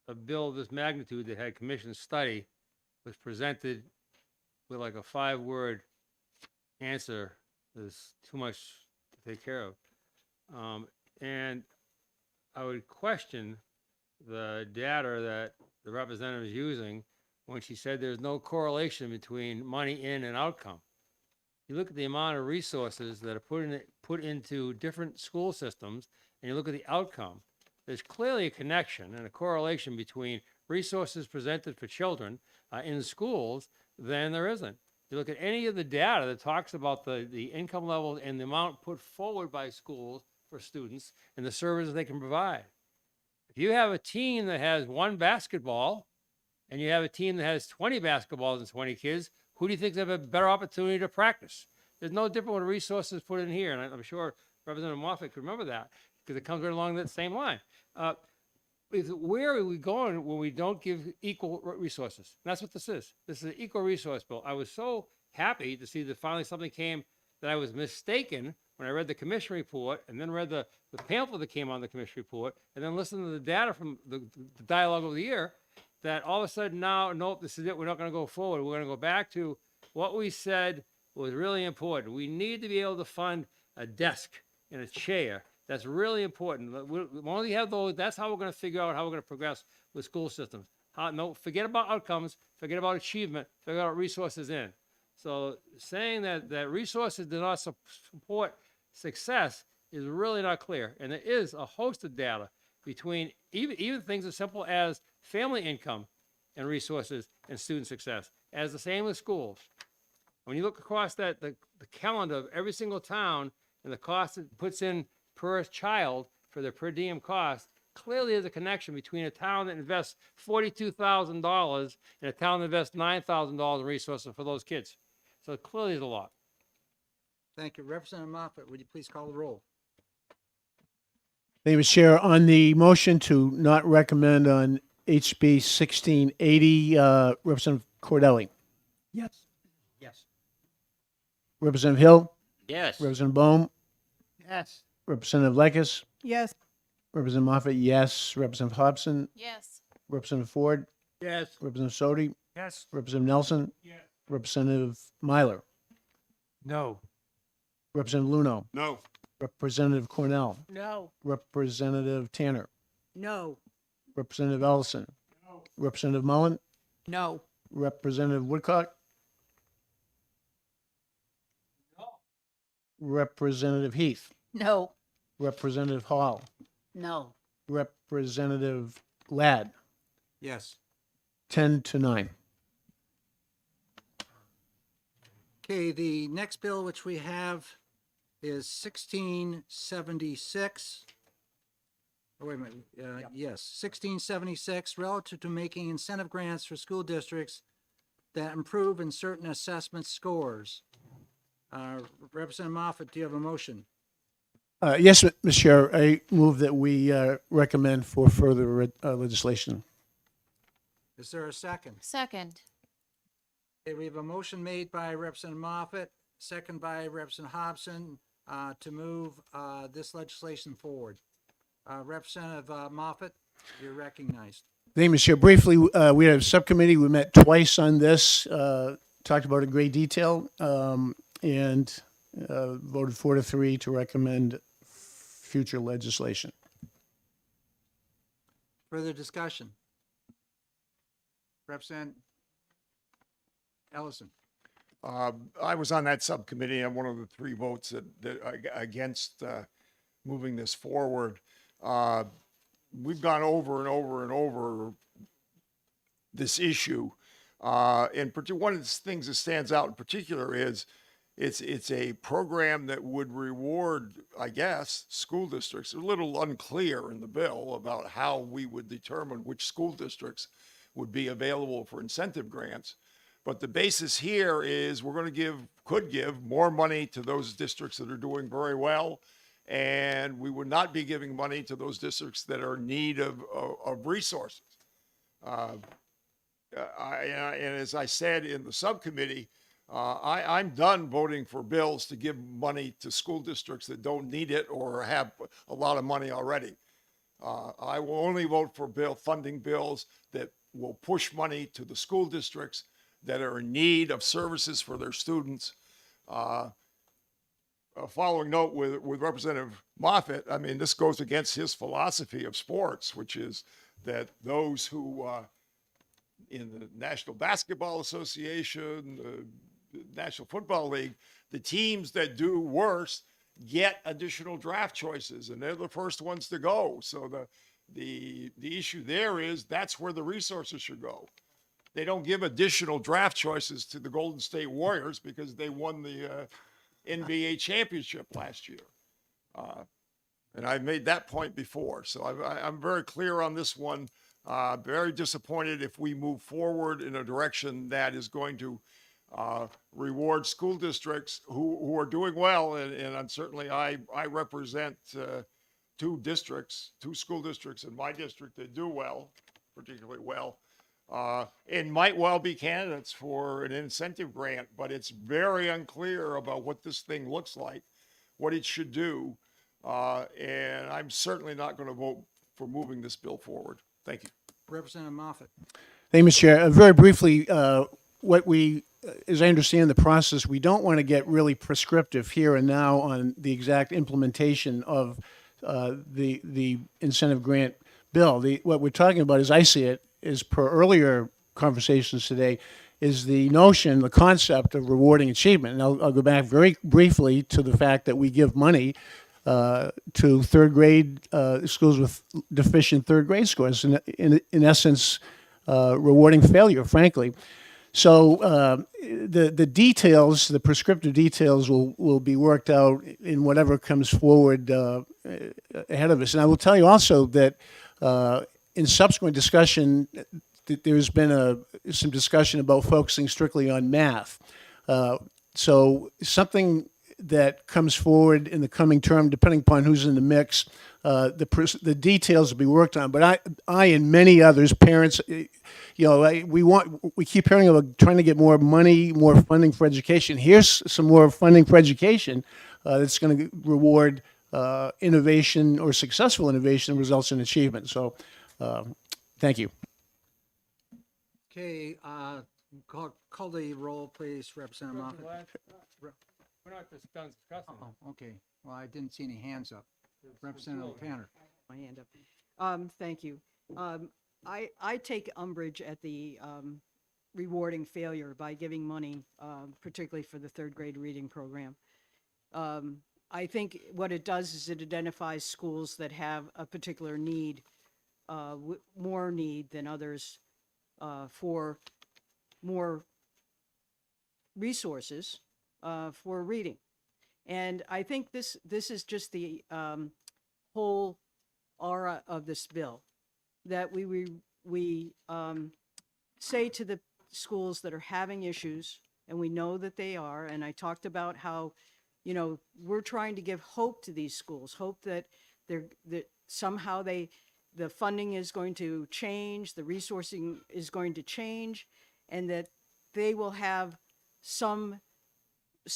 a bill of this magnitude that had commission study was presented with like a 5-word answer. There's too much to take care of. And I would question the data that the representative is using when she said there's no correlation between money in and outcome. You look at the amount of resources that are put into different school systems, and you look at the outcome, there's clearly a connection and a correlation between resources presented for children in schools than there isn't. You look at any of the data that talks about the income levels and the amount put forward by schools for students and the services they can provide. If you have a team that has 1 basketball and you have a team that has 20 basketballs and 20 kids, who do you think have a better opportunity to practice? There's no different with resources put in here, and I'm sure Representative Moffett could remember that because it comes right along that same line. Where are we going when we don't give equal resources? And that's what this is. This is an equal resource bill. I was so happy to see that finally something came that I was mistaken when I read the commission report and then read the pamphlet that came on the commission report and then listened to the data from the dialogue over the year, that all of a sudden now, nope, this is it. We're not going to go forward. We're going to go back to what we said was really important. We need to be able to fund a desk and a chair. That's really important. When we have those, that's how we're going to figure out how we're going to progress with school systems. No, forget about outcomes, forget about achievement, forget about resources in. So saying that resources do not support success is really not clear. And there is a host of data between even things as simple as family income and resources and student success, as the same with schools. When you look across the calendar of every single town and the cost it puts in per child for their per diem cost, clearly there's a connection between a town that invests $42,000 and a town that invests $9,000 in resources for those kids. So clearly there's a lot. Thank you. Representative Moffett, would you please call the roll? Thank you, Mr. Chair. On the motion to not recommend on HB 1680, Representative Cordelli. Yes. Yes. Representative Hill. Yes. Representative Bohm. Yes. Representative Lekis. Yes. Representative Moffett, yes. Representative Hobson. Yes. Representative Ford. Yes. Representative Sodi. Yes. Representative Nelson. Yes. Representative Myler. No. Representative Luno. No. Representative Cornell. No. Representative Tanner. No. Representative Ellison. No. Representative Mullen. No. Representative Woodcock. Representative Heath, No. Representative Hall, No. Representative Ladd, Yes. 10-9. Okay, the next bill which we have is 1676. Oh, wait a minute, yes, 1676, relative to making incentive grants for school districts that improve in certain assessment scores. Representative Moffett, do you have a motion? Yes, Mr. Chair, I move that we recommend for further legislation. Is there a second? Second. Okay, we have a motion made by Representative Moffett, second by Representative Hobson, to move this legislation forward. Representative Moffett, you're recognized. Thank you, Mr. Chair. Briefly, we had a subcommittee. We met twice on this, talked about it in great detail, and voted 4-3 to recommend future legislation. Further discussion? Representative Ellison. I was on that subcommittee. I'm one of the 3 votes against moving this forward. We've gone over and over and over this issue. And one of the things that stands out in particular is it's a program that would reward, I guess, school districts. A little unclear in the bill about how we would determine which school districts would be available for incentive grants. But the basis here is we're going to could give more money to those districts that are doing very well, and we would not be giving money to those districts that are in need of resources. And as I said in the subcommittee, I'm done voting for bills to give money to school districts that don't need it or have a lot of money already. I will only vote for funding bills that will push money to the school districts that are in need of services for their students. A following note with Representative Moffett, I mean, this goes against his philosophy of sports, which is that those who, in the National Basketball Association, the National Football League, the teams that do worse get additional draft choices, and they're the first ones to go. So the issue there is that's where the resources should go. They don't give additional draft choices to the Golden State Warriors because they won the NBA championship last year. And I've made that point before. So I'm very clear on this one. Very disappointed if we move forward in a direction that is going to reward school districts who are doing well. And certainly I represent 2 school districts in my district that do well, particularly well. And might well be candidates for an incentive grant, but it's very unclear about what this thing looks like, what it should do. And I'm certainly not going to vote for moving this bill forward. Thank you. Representative Moffett. Thank you, Mr. Chair. Very briefly, as I understand the process, we don't want to get really prescriptive here and now on the exact implementation of the incentive grant bill. What we're talking about, as I see it, is per earlier conversations today, is the notion, the concept of rewarding achievement. And I'll go back very briefly to the fact that we give money to third grade schools with deficient third grade scores, in essence, rewarding failure, frankly. So the details, the prescriptive details will be worked out in whatever comes forward ahead of us. And I will tell you also that in subsequent discussion, there's been some discussion about focusing strictly on math. So something that comes forward in the coming term, depending upon who's in the mix, the details will be worked on. But I and many others, parents, we keep hearing about trying to get more money, more funding for education. Here's some more funding for education that's going to reward innovation or successful innovation results in achievement. So, thank you. Okay, call the roll, please, Representative Moffett. We're not discussing. Oh, okay. Well, I didn't see any hands up. Representative Tanner. My hand up. Thank you. I take umbrage at the rewarding failure by giving money, particularly for the third grade reading program. I think what it does is it identifies schools that have a particular need, more need than others, for more resources for reading. And I think this is just the whole aura of this bill, that we say to the schools that are having issues, and we know that they are, and I talked about how, you know, we're trying to give hope to these schools, hope that that somehow the funding is going to change, the resourcing is going to change, and that they will have some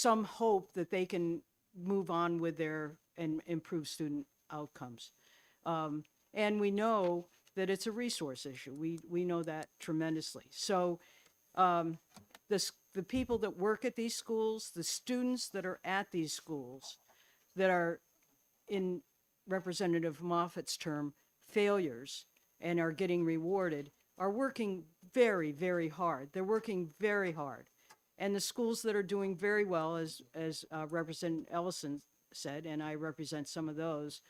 hope that they can move on with their and improve student outcomes. And we know that it's a resource issue. We know that tremendously. So the people that work at these schools, the students that are at these schools, that are, in Representative Moffat's term, failures and are getting rewarded, are working very, very hard. They're working very hard. And the schools that are doing very well, as Representative Ellison said, and I represent some of those,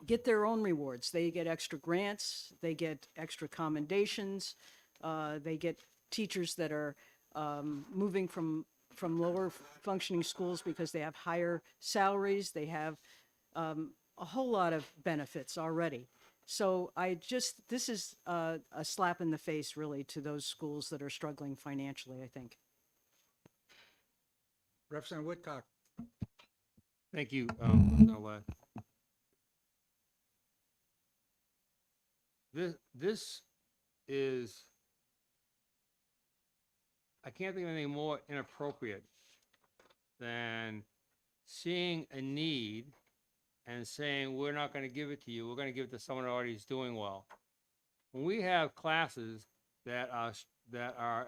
get their own rewards. They get extra grants, they get extra commendations, they get teachers that are moving from lower functioning schools because they have higher salaries. They have a whole lot of benefits already. So this is a slap in the face, really, to those schools that are struggling financially, I think. Representative Woodcock. Thank you, Noel. This is, I can't think of anything more inappropriate than seeing a need and saying, we're not going to give it to you, we're going to give it to someone who already is doing well. When we have classes that are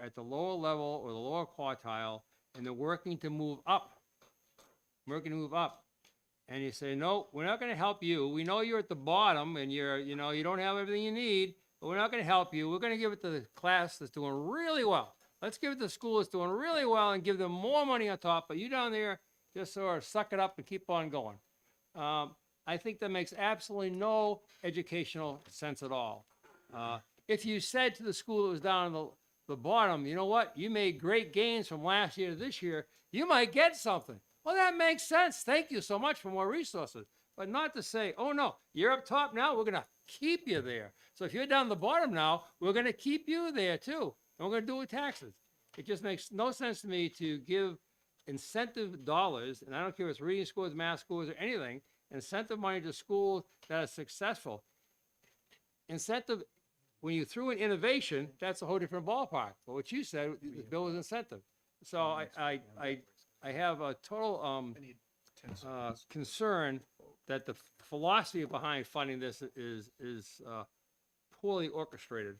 at the lower level or the lower quartile, and they're working to move up, and you say, no, we're not going to help you. We know you're at the bottom and you don't have everything you need, but we're not going to help you. We're going to give it to the class that's doing really well. Let's give it to the school that's doing really well and give them more money on top, but you down there just sort of suck it up and keep on going. I think that makes absolutely no educational sense at all. If you said to the school that was down on the bottom, you know what, you made great gains from last year to this year, you might get something. Well, that makes sense. Thank you so much for more resources. But not to say, oh no, you're up top now, we're going to keep you there. So if you're down the bottom now, we're going to keep you there too. And we're going to do it with taxes. It just makes no sense to me to give incentive dollars, and I don't care if it's reading schools, math schools, or anything, incentive money to schools that are successful. Incentive, when you threw in innovation, that's a whole different ballpark. But what you said, the bill is incentive. So I have a total concern that the philosophy behind funding this is poorly orchestrated.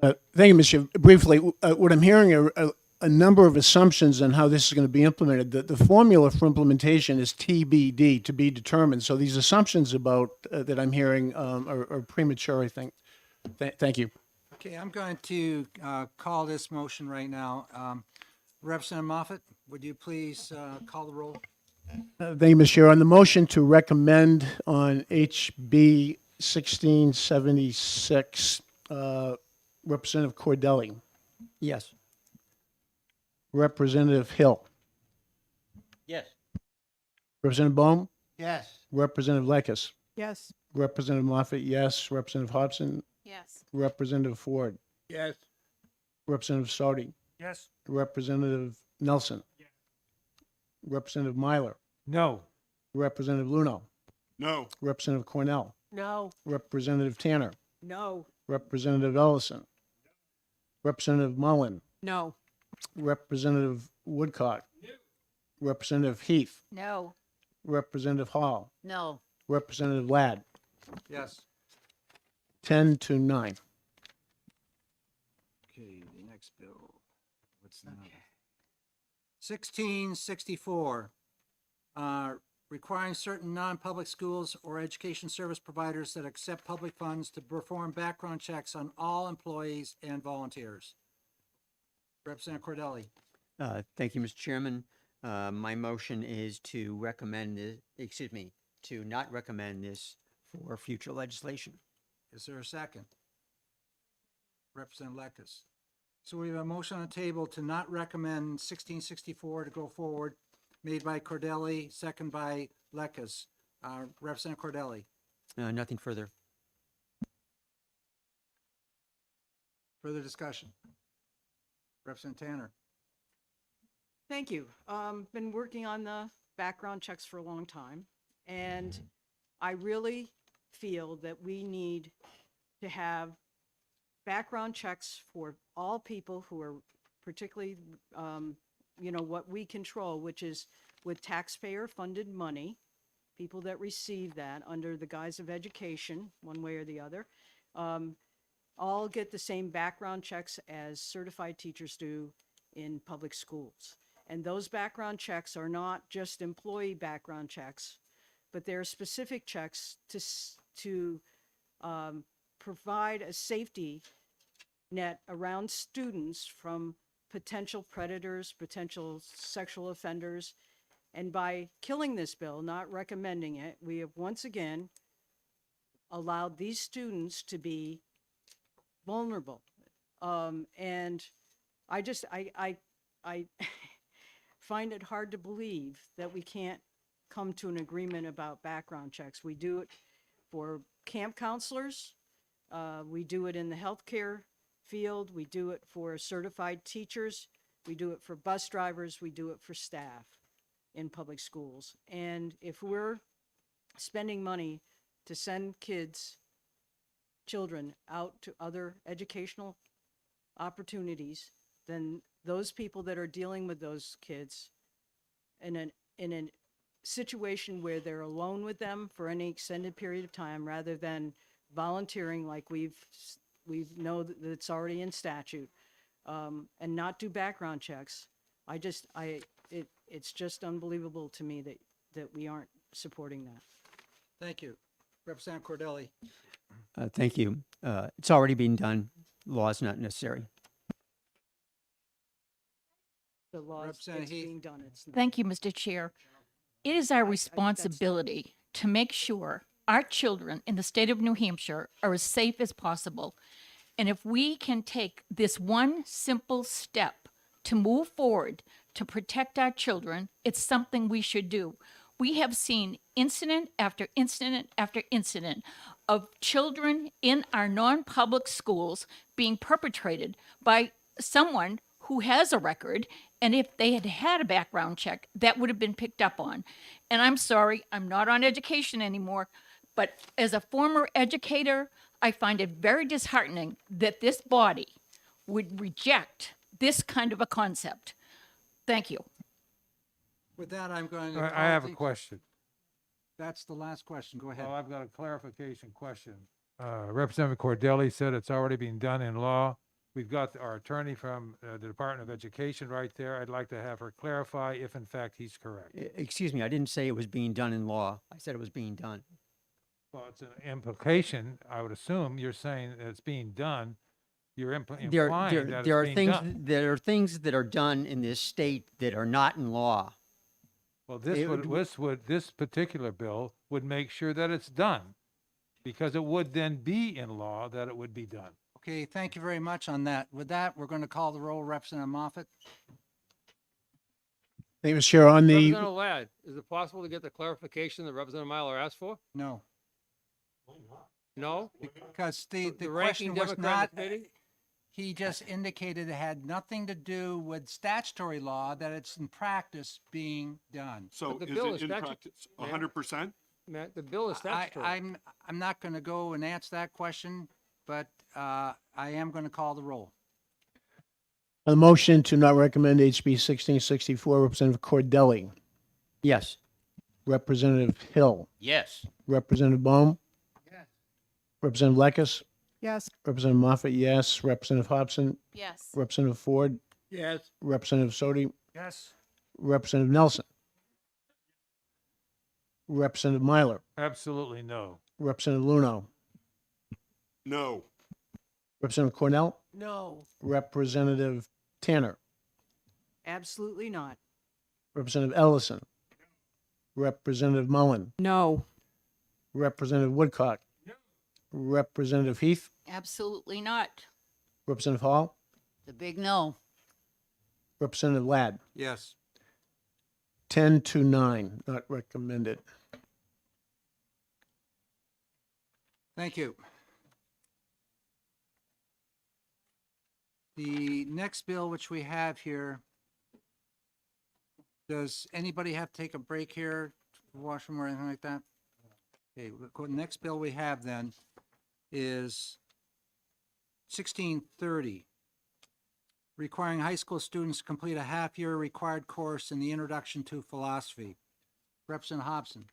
Thank you, Mr. Chair. Briefly, what I'm hearing are a number of assumptions on how this is going to be implemented. The formula for implementation is TBD, to be determined. So these assumptions about that I'm hearing are premature, I think. Thank you. Okay, I'm going to call this motion right now. Representative Moffat, would you please call the roll? Thank you, Mr. Chair. On the motion to recommend on HB 1676, Representative Cordelli, Yes. Representative Hill, Yes. Representative Bohm, Yes. Representative Lekis, Yes. Representative Moffat, yes. Representative Hobson, Yes. Representative Ford, Yes. Representative Sardi, Yes. Representative Nelson, Representative Myler, No. Representative Luno, No. Representative Cornell, No. Representative Tanner, No. Representative Ellison, Representative Mullen, No. Representative Woodcock, Representative Heath, No. Representative Hall, No. Representative Ladd, Yes. 10-9. Okay, the next bill. What's the number? 1664, requiring certain non-public schools or education service providers that accept public funds to perform background checks on all employees and volunteers. Representative Cordelli. Thank you, Mr. Chairman. My motion is to recommend this, excuse me, to not recommend this for future legislation. Is there a second? Representative Lekis. So we have a motion on the table to not recommend 1664 to go forward, made by Cordelli, second by Lekis. Representative Cordelli, Nothing further. further discussion? Representative Tanner. Thank you. Been working on the background checks for a long time, and I really feel that we need to have background checks for all people who are particularly, what we control, which is with taxpayer-funded money, people that receive that under the guise of education, one way or the other, all get the same background checks as certified teachers do in public schools. And those background checks are not just employee background checks, but they're specific checks to provide a safety net around students from potential predators, potential sexual offenders. And by killing this bill, not recommending it, we have once again allowed these students to be vulnerable. And I find it hard to believe that we can't come to an agreement about background checks. We do it for camp counselors. We do it in the healthcare field. We do it for certified teachers. We do it for bus drivers. We do it for staff in public schools. And if we're spending money to send children out to other educational opportunities, then those people that are dealing with those kids in a situation where they're alone with them for any extended period of time, rather than volunteering like we know that it's already in statute, and not do background checks. It's just unbelievable to me that we aren't supporting that. Thank you. Representative Cordelli. Thank you. It's already been done. Law is not necessary. The law, it's Representative Heath. being done. It's not. Thank you, Mr. Chair. It is our responsibility to make sure our children in the state of New Hampshire are as safe as possible. And if we can take this one simple step to move forward to protect our children, it's something we should do. We have seen incident after incident after incident of children in our non-public schools being perpetrated by someone who has a record, and if they had had a background check, that would have been picked up on. And I'm sorry, I'm not on education anymore, but as a former educator, I find it very disheartening that this body would reject this kind of a concept. Thank you. With that, I'm going to. I have a question. That's the last question. Go ahead. Well, I've got a clarification question. Representative Cordelli said it's already been done in law. We've got our attorney from the Department of Education right there. I'd like to have her clarify if in fact he's correct. Excuse me, I didn't say it was being done in law. I said it was being done. Well, it's an implication, I would assume. You're saying that it's being done. You're implying that There are it's being things, done. there are things that are done in this state that are not in law. Well, this particular bill would make sure that it's done, because it would then be in law that it would be done. Okay, thank you very much on that. With that, we're going to call the roll. Representative Moffett. Thank you, Mr. Chair. On the, Representative Ladd, is it possible to get the clarification that Representative Myler asked for? No, No? because the The question ranking was Democrat in not, the committee? he just indicated it had nothing to do with statutory law, that it's in practice being done. So But the is bill it is in statute- practice, Mayor? 100%? Matt, the bill is statutory. I'm not going to go and answer that question, but I am going to call the roll. on the motion to not recommend HB 1664, Representative Cordelli, Yes. Representative Hill, Yes. Representative Bohm. Yes. Representative Lekis, Yes. Representative Moffett, yes. Representative Hobson, Yes. Representative Ford, Yes. Representative Sodi, Yes. Representative Nelson, Representative Myler, Absolutely no. Representative Luno, No. Representative Cornell, No. Representative Tanner. Absolutely not. Representative Ellison. Representative Mullen. No. Representative Woodcock. Representative Heath. Absolutely not. Representative Hall. The big no. Representative Ladd. Yes. 10-9, not recommended. Thank you. The next bill which we have here, does anybody have to take a break here, washroom or anything like that? Okay, the next bill we have then is 1630, requiring high school students to complete a half-year required course in the Introduction to Philosophy. Representative Hobson.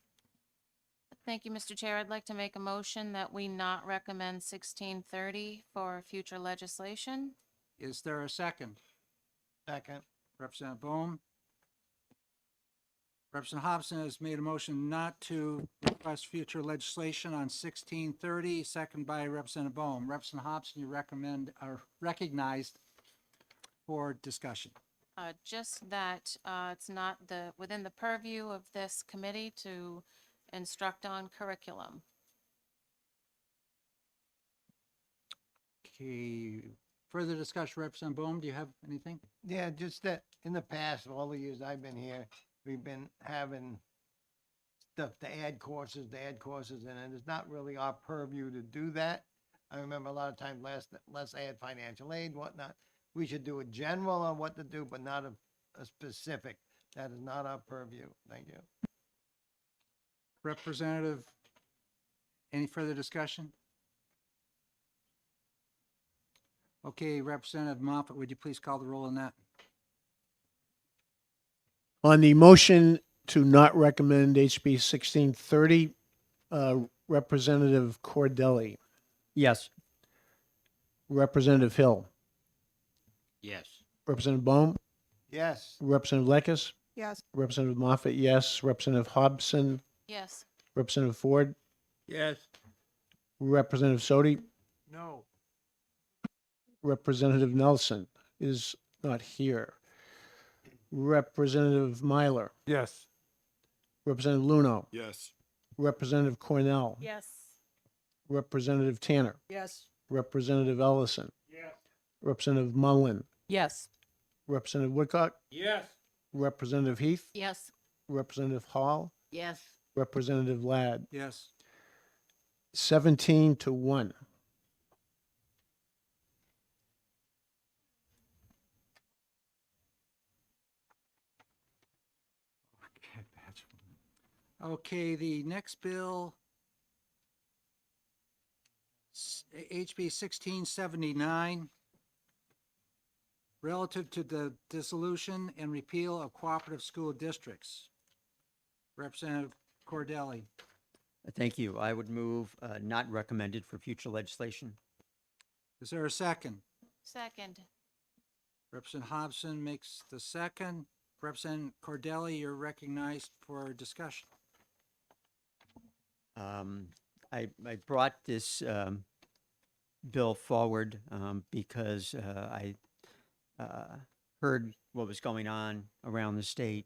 Thank you, Mr. Chair. I'd like to make a motion that we not recommend 1630 for future legislation. Is there a second? Second. Representative Bohm. Representative Hobson has made a motion not to request future legislation on 1630, second by Representative Bohm. Representative Hobson, you are recognized for discussion. Just that it's not within the purview of this committee to instruct on curriculum. Okay, further discussion, Representative Bohm, do you have anything? Yeah, just that in the past, all the years I've been here, we've been having stuff to add courses, and it's not really our purview to do that. I remember a lot of times let's add financial aid, whatnot. We should do a general on what to do, but not a specific. That is not our purview. Thank you. Representative, any further discussion? Okay, Representative Moffett, would you please call the roll on that? On the motion to not recommend HB 1630, Representative Cordelli. Yes. Representative Hill. Yes. Representative Bohm. Yes. Representative Lekis. Yes. Representative Moffett, yes. Representative Hobson. Yes. Representative Ford. Yes. Representative Sodi. No. Representative Nelson is not here. Representative Myler. Yes. Representative Luno. Yes. Representative Cornell. Yes. Representative Tanner. Yes. Representative Ellison. Yes. Representative Mullen. Yes. Representative Woodcock. Yes. Representative Heath. Yes. Representative Hall. Yes. Representative Ladd. Yes. 17-1. Okay, the next bill, HB 1679, relative to the dissolution and repeal of cooperative school districts. Representative Cordelli. Thank you. I would move not recommended for future legislation. Is there a second? Second. Representative Hobson makes the second. Representative Cordelli, you're recognized for discussion. I brought this bill forward because I heard what was going on around the state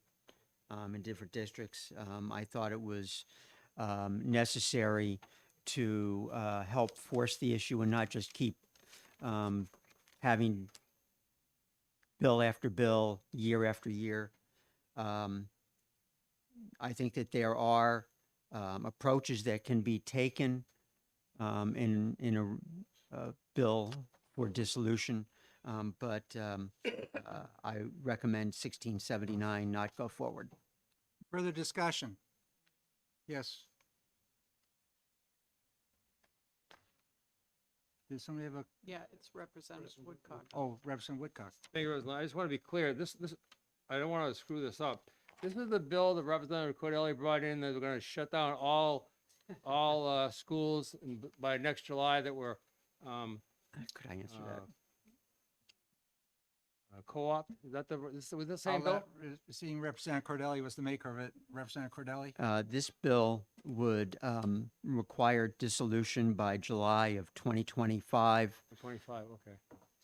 in different districts. I thought it was necessary to help force the issue and not just keep having bill after bill, year after year. I think that there are approaches that can be taken in a bill for dissolution, but I recommend 1679 not go forward. Further discussion? Yes. Did somebody have a, Yeah, it's Representative Woodcock. oh, Representative Woodcock. Thank you, Roseanne. I just want to be clear. This, I don't want to screw this up. This is the bill that Representative Cordelli brought in that we're going to shut down all schools by next July that were Could I answer that? co-op. Is that was the same bill? Seeing Representative Cordelli was the maker of it. Representative Cordelli? This bill would require dissolution by July of 2025. 25. Okay.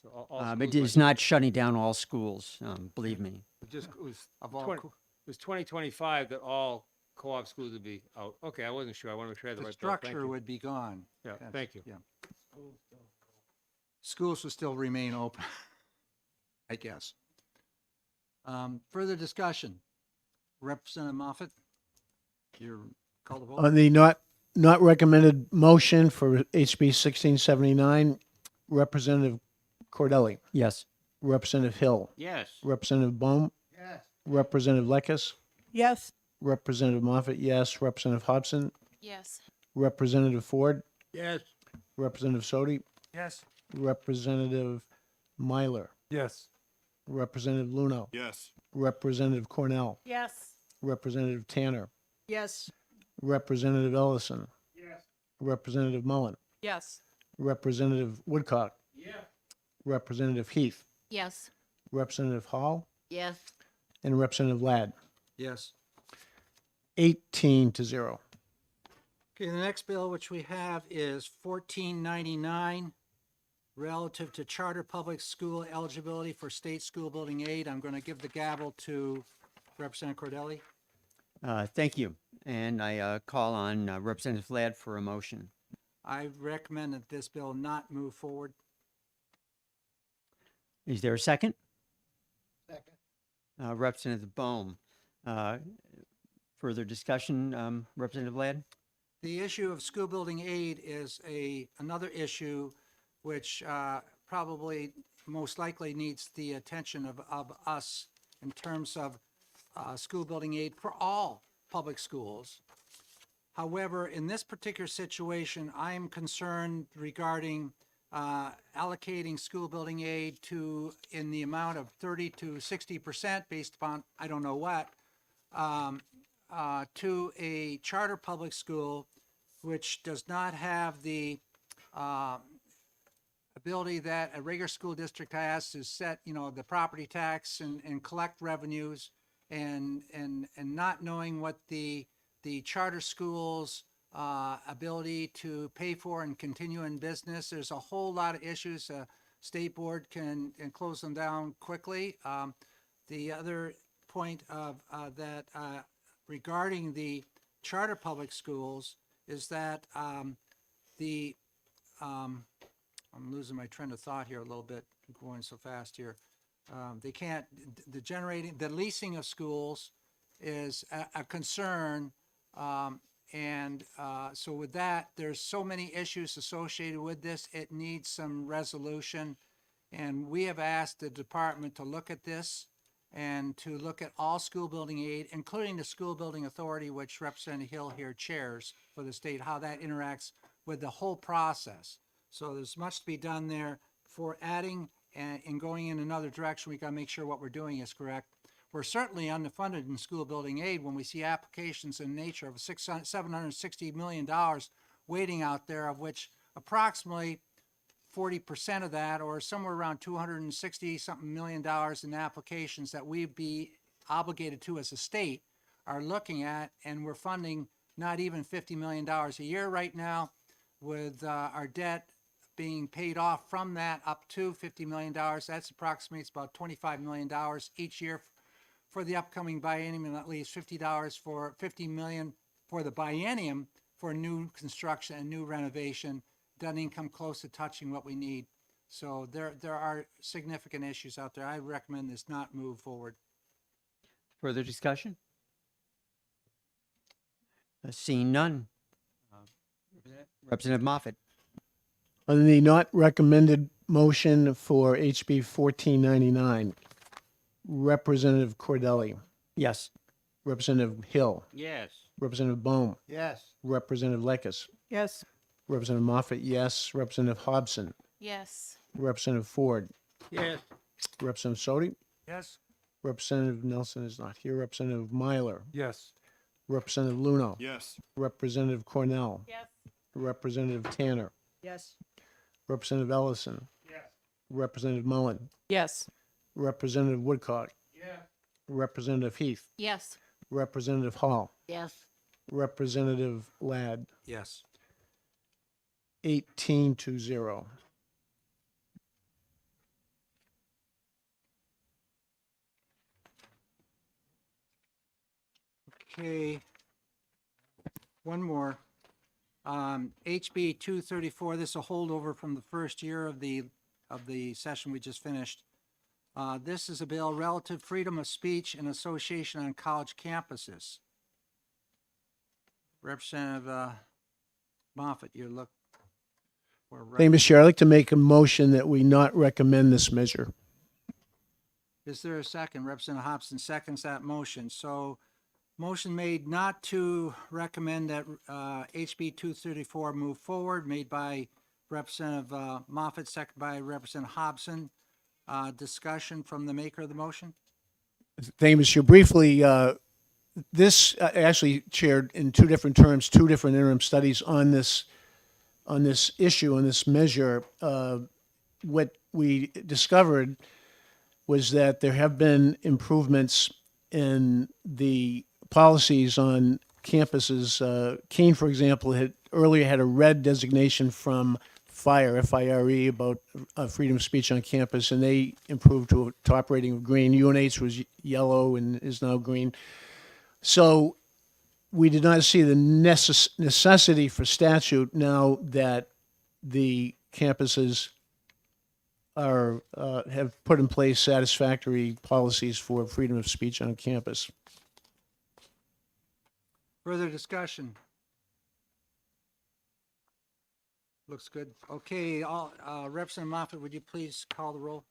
So all It schools is not shutting down all schools, believe me. it just it was Of all 20 co- was 2025 that all co-op schools would be out. Okay, I wasn't sure. I want to make sure I had the The right bill. Thank structure you. would be gone. Yeah, Yes, thank you. Yeah. Schools will still remain open, I guess. Further discussion. Representative Moffett, you're called to vote? On the not recommended motion for HB 1679, Representative Cordelli, Yes. Representative Hill, Yes. Representative Bohm, Yes. Representative Lekis, Yes. Representative Moffett, yes. Representative Hobson, Yes. Representative Ford, Yes. Representative Sodi, Yes. Representative Myler, Yes. Representative Luno, Yes. Representative Cornell, Yes. Representative Tanner, Yes. Representative Ellison, Representative Mullen, Yes. Representative Woodcock, Representative Heath, Yes. Representative Hall, Yes. and Representative Ladd. Yes. 18-0. Okay, the next bill which we have is 1499, relative to charter public school eligibility for state school building aid. I'm going to give the gavel to Representative Cordelli. Thank you. And I call on Representative Ladd for a motion. I recommend that this bill not move forward. Is there a second? Second. Representative Bohm. Further discussion, Representative Ladd? The issue of school building aid is another issue which probably most likely needs the attention of us in terms of school building aid for all public schools. However, in this particular situation, I am concerned regarding allocating school building aid in the amount of 30 to 60% based upon, I don't know what, to a charter public school which does not have the ability that a regular school district has to set, the property tax and collect revenues, and not knowing what the charter schools ability to pay for and continue in business. There's a whole lot of issues. State board can close them down quickly. The other point of that regarding the charter public schools is that I'm losing my train of thought here a little bit, going so fast here. They can't, the leasing of schools is a concern. So with that, there's so many issues associated with this. It needs some resolution. And we have asked the department to look at this and to look at all school building aid, including the school building authority, which Representative Hill here chairs for the state, how that interacts with the whole process. So there's much to be done there for adding and going in another direction. We got to make sure what we're doing is correct. We're certainly underfunded in school building aid when we see applications in nature of $760 million waiting out there, of which approximately 40% of that, or somewhere around $260-something million in applications that we'd be obligated to as a state, are looking at, and we're funding not even $50 million a year right now, with our debt being paid off from that up to $50 million. That's approximates about $25 million each year for the upcoming biennium, and at least $50 million for the biennium for new construction and new renovation. Doesn't even come close to touching what we need. So there are significant issues out there. I recommend this not move forward. Further discussion? Seeing none. Representative Moffett. On the not recommended motion for HB 1499, Representative Cordelli, Yes. Representative Hill, Yes. Representative Bohm, Yes. Representative Lekis, Yes. Representative Moffett, yes. Representative Hobson, Yes. Representative Ford, Yes. Representative Sodi, Yes. Representative Nelson is not here. Representative Myler, Yes. Representative Luno, Yes. Representative Cornell, Yes. Representative Tanner, Yes. Representative Ellison, Representative Mullen, Yes. Representative Woodcock, Representative Heath, Yes. Representative Hall, Yes. Representative Ladd, Yes. 18-0. Okay. One more. HB 234, this is a holdover from the first year of the session we just finished. This is a bill relative freedom of speech and association on college campuses. Representative Moffett, you look for. Thank you, Mr. Chair. I'd like to make a motion that we not recommend this measure. Is there a second? Representative Hobson seconds that motion. So motion made not to recommend that HB 234 move forward, made by Representative Moffett, second by Representative Hobson. Discussion from the maker of the motion? Thank you, Mr. Chair. Briefly, this actually chaired in two different terms, two different interim studies on this issue, on this measure. What we discovered was that there have been improvements in the policies on campuses. Keene, for example, earlier had a red designation from FIRE, F-I-R-E, about freedom of speech on campus, and they improved to a top rating of green. UNH was yellow and is now green. So we did not see the necessity for statute now that the campuses have put in place satisfactory policies for freedom of speech on campus. Further discussion? Looks good. Okay, Representative Moffett, would you please call the roll?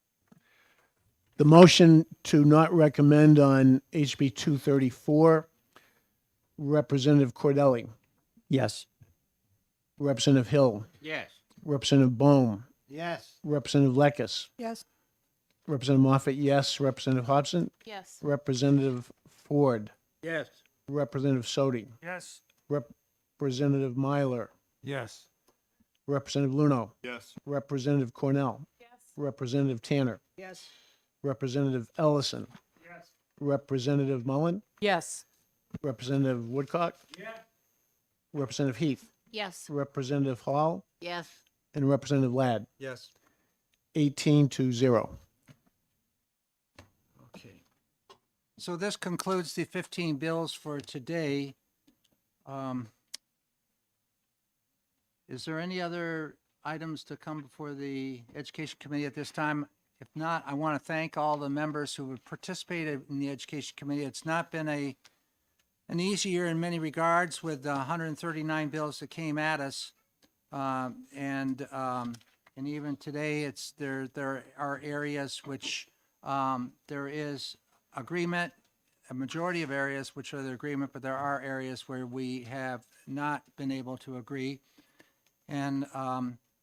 The motion to not recommend on HB 234, Representative Cordelli, Yes. Representative Hill, Yes. Representative Bohm, Yes. Representative Lekis, Yes. Representative Moffett, yes. Representative Hobson, Yes. Representative Ford, Yes. Representative Sodi, Yes. Representative Myler, Yes. Representative Luno, Yes. Representative Cornell, Yes. Representative Tanner, Yes. Representative Ellison, Yes. Representative Mullen, Yes. Representative Woodcock, Representative Heath, Yes. Representative Hall, Yes. and Representative Ladd. Yes. 18-0. Okay. So this concludes the 15 bills for today. Is there any other items to come before the Education Committee at this time? If not, I want to thank all the members who have participated in the Education Committee. It's not been an easy year in many regards with 139 bills that came at us. And even today, there are areas which there is agreement, a majority of areas which are the agreement, but there are areas where we have not been able to agree. And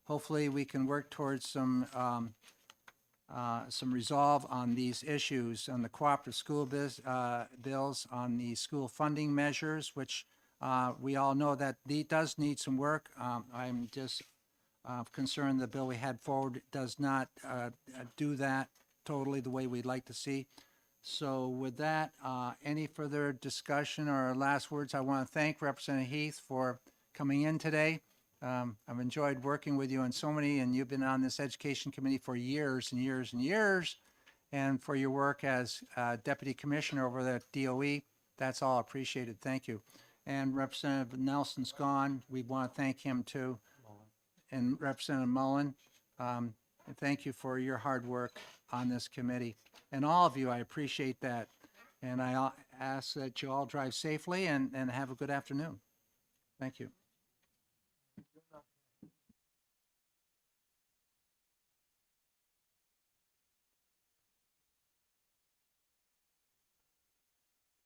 hopefully we can work towards some resolve on these issues, on the cooperative school bills, on the school funding measures, which we all know that does need some work. I'm just concerned the bill we had forward does not do that totally the way we'd like to see. So with that, any further discussion or last words? I want to thank Representative Heath for coming in today. I've enjoyed working with you on so many, and you've been on this Education Committee for years and years and years, and for your work as Deputy Commissioner over the DOE. That's all appreciated. Thank you. And Representative Nelson's gone. We want to thank him too. And Representative Mullen, and thank you for your hard work on this committee. And all of you, I appreciate that. And I ask that you all drive safely and have a good afternoon. Thank you.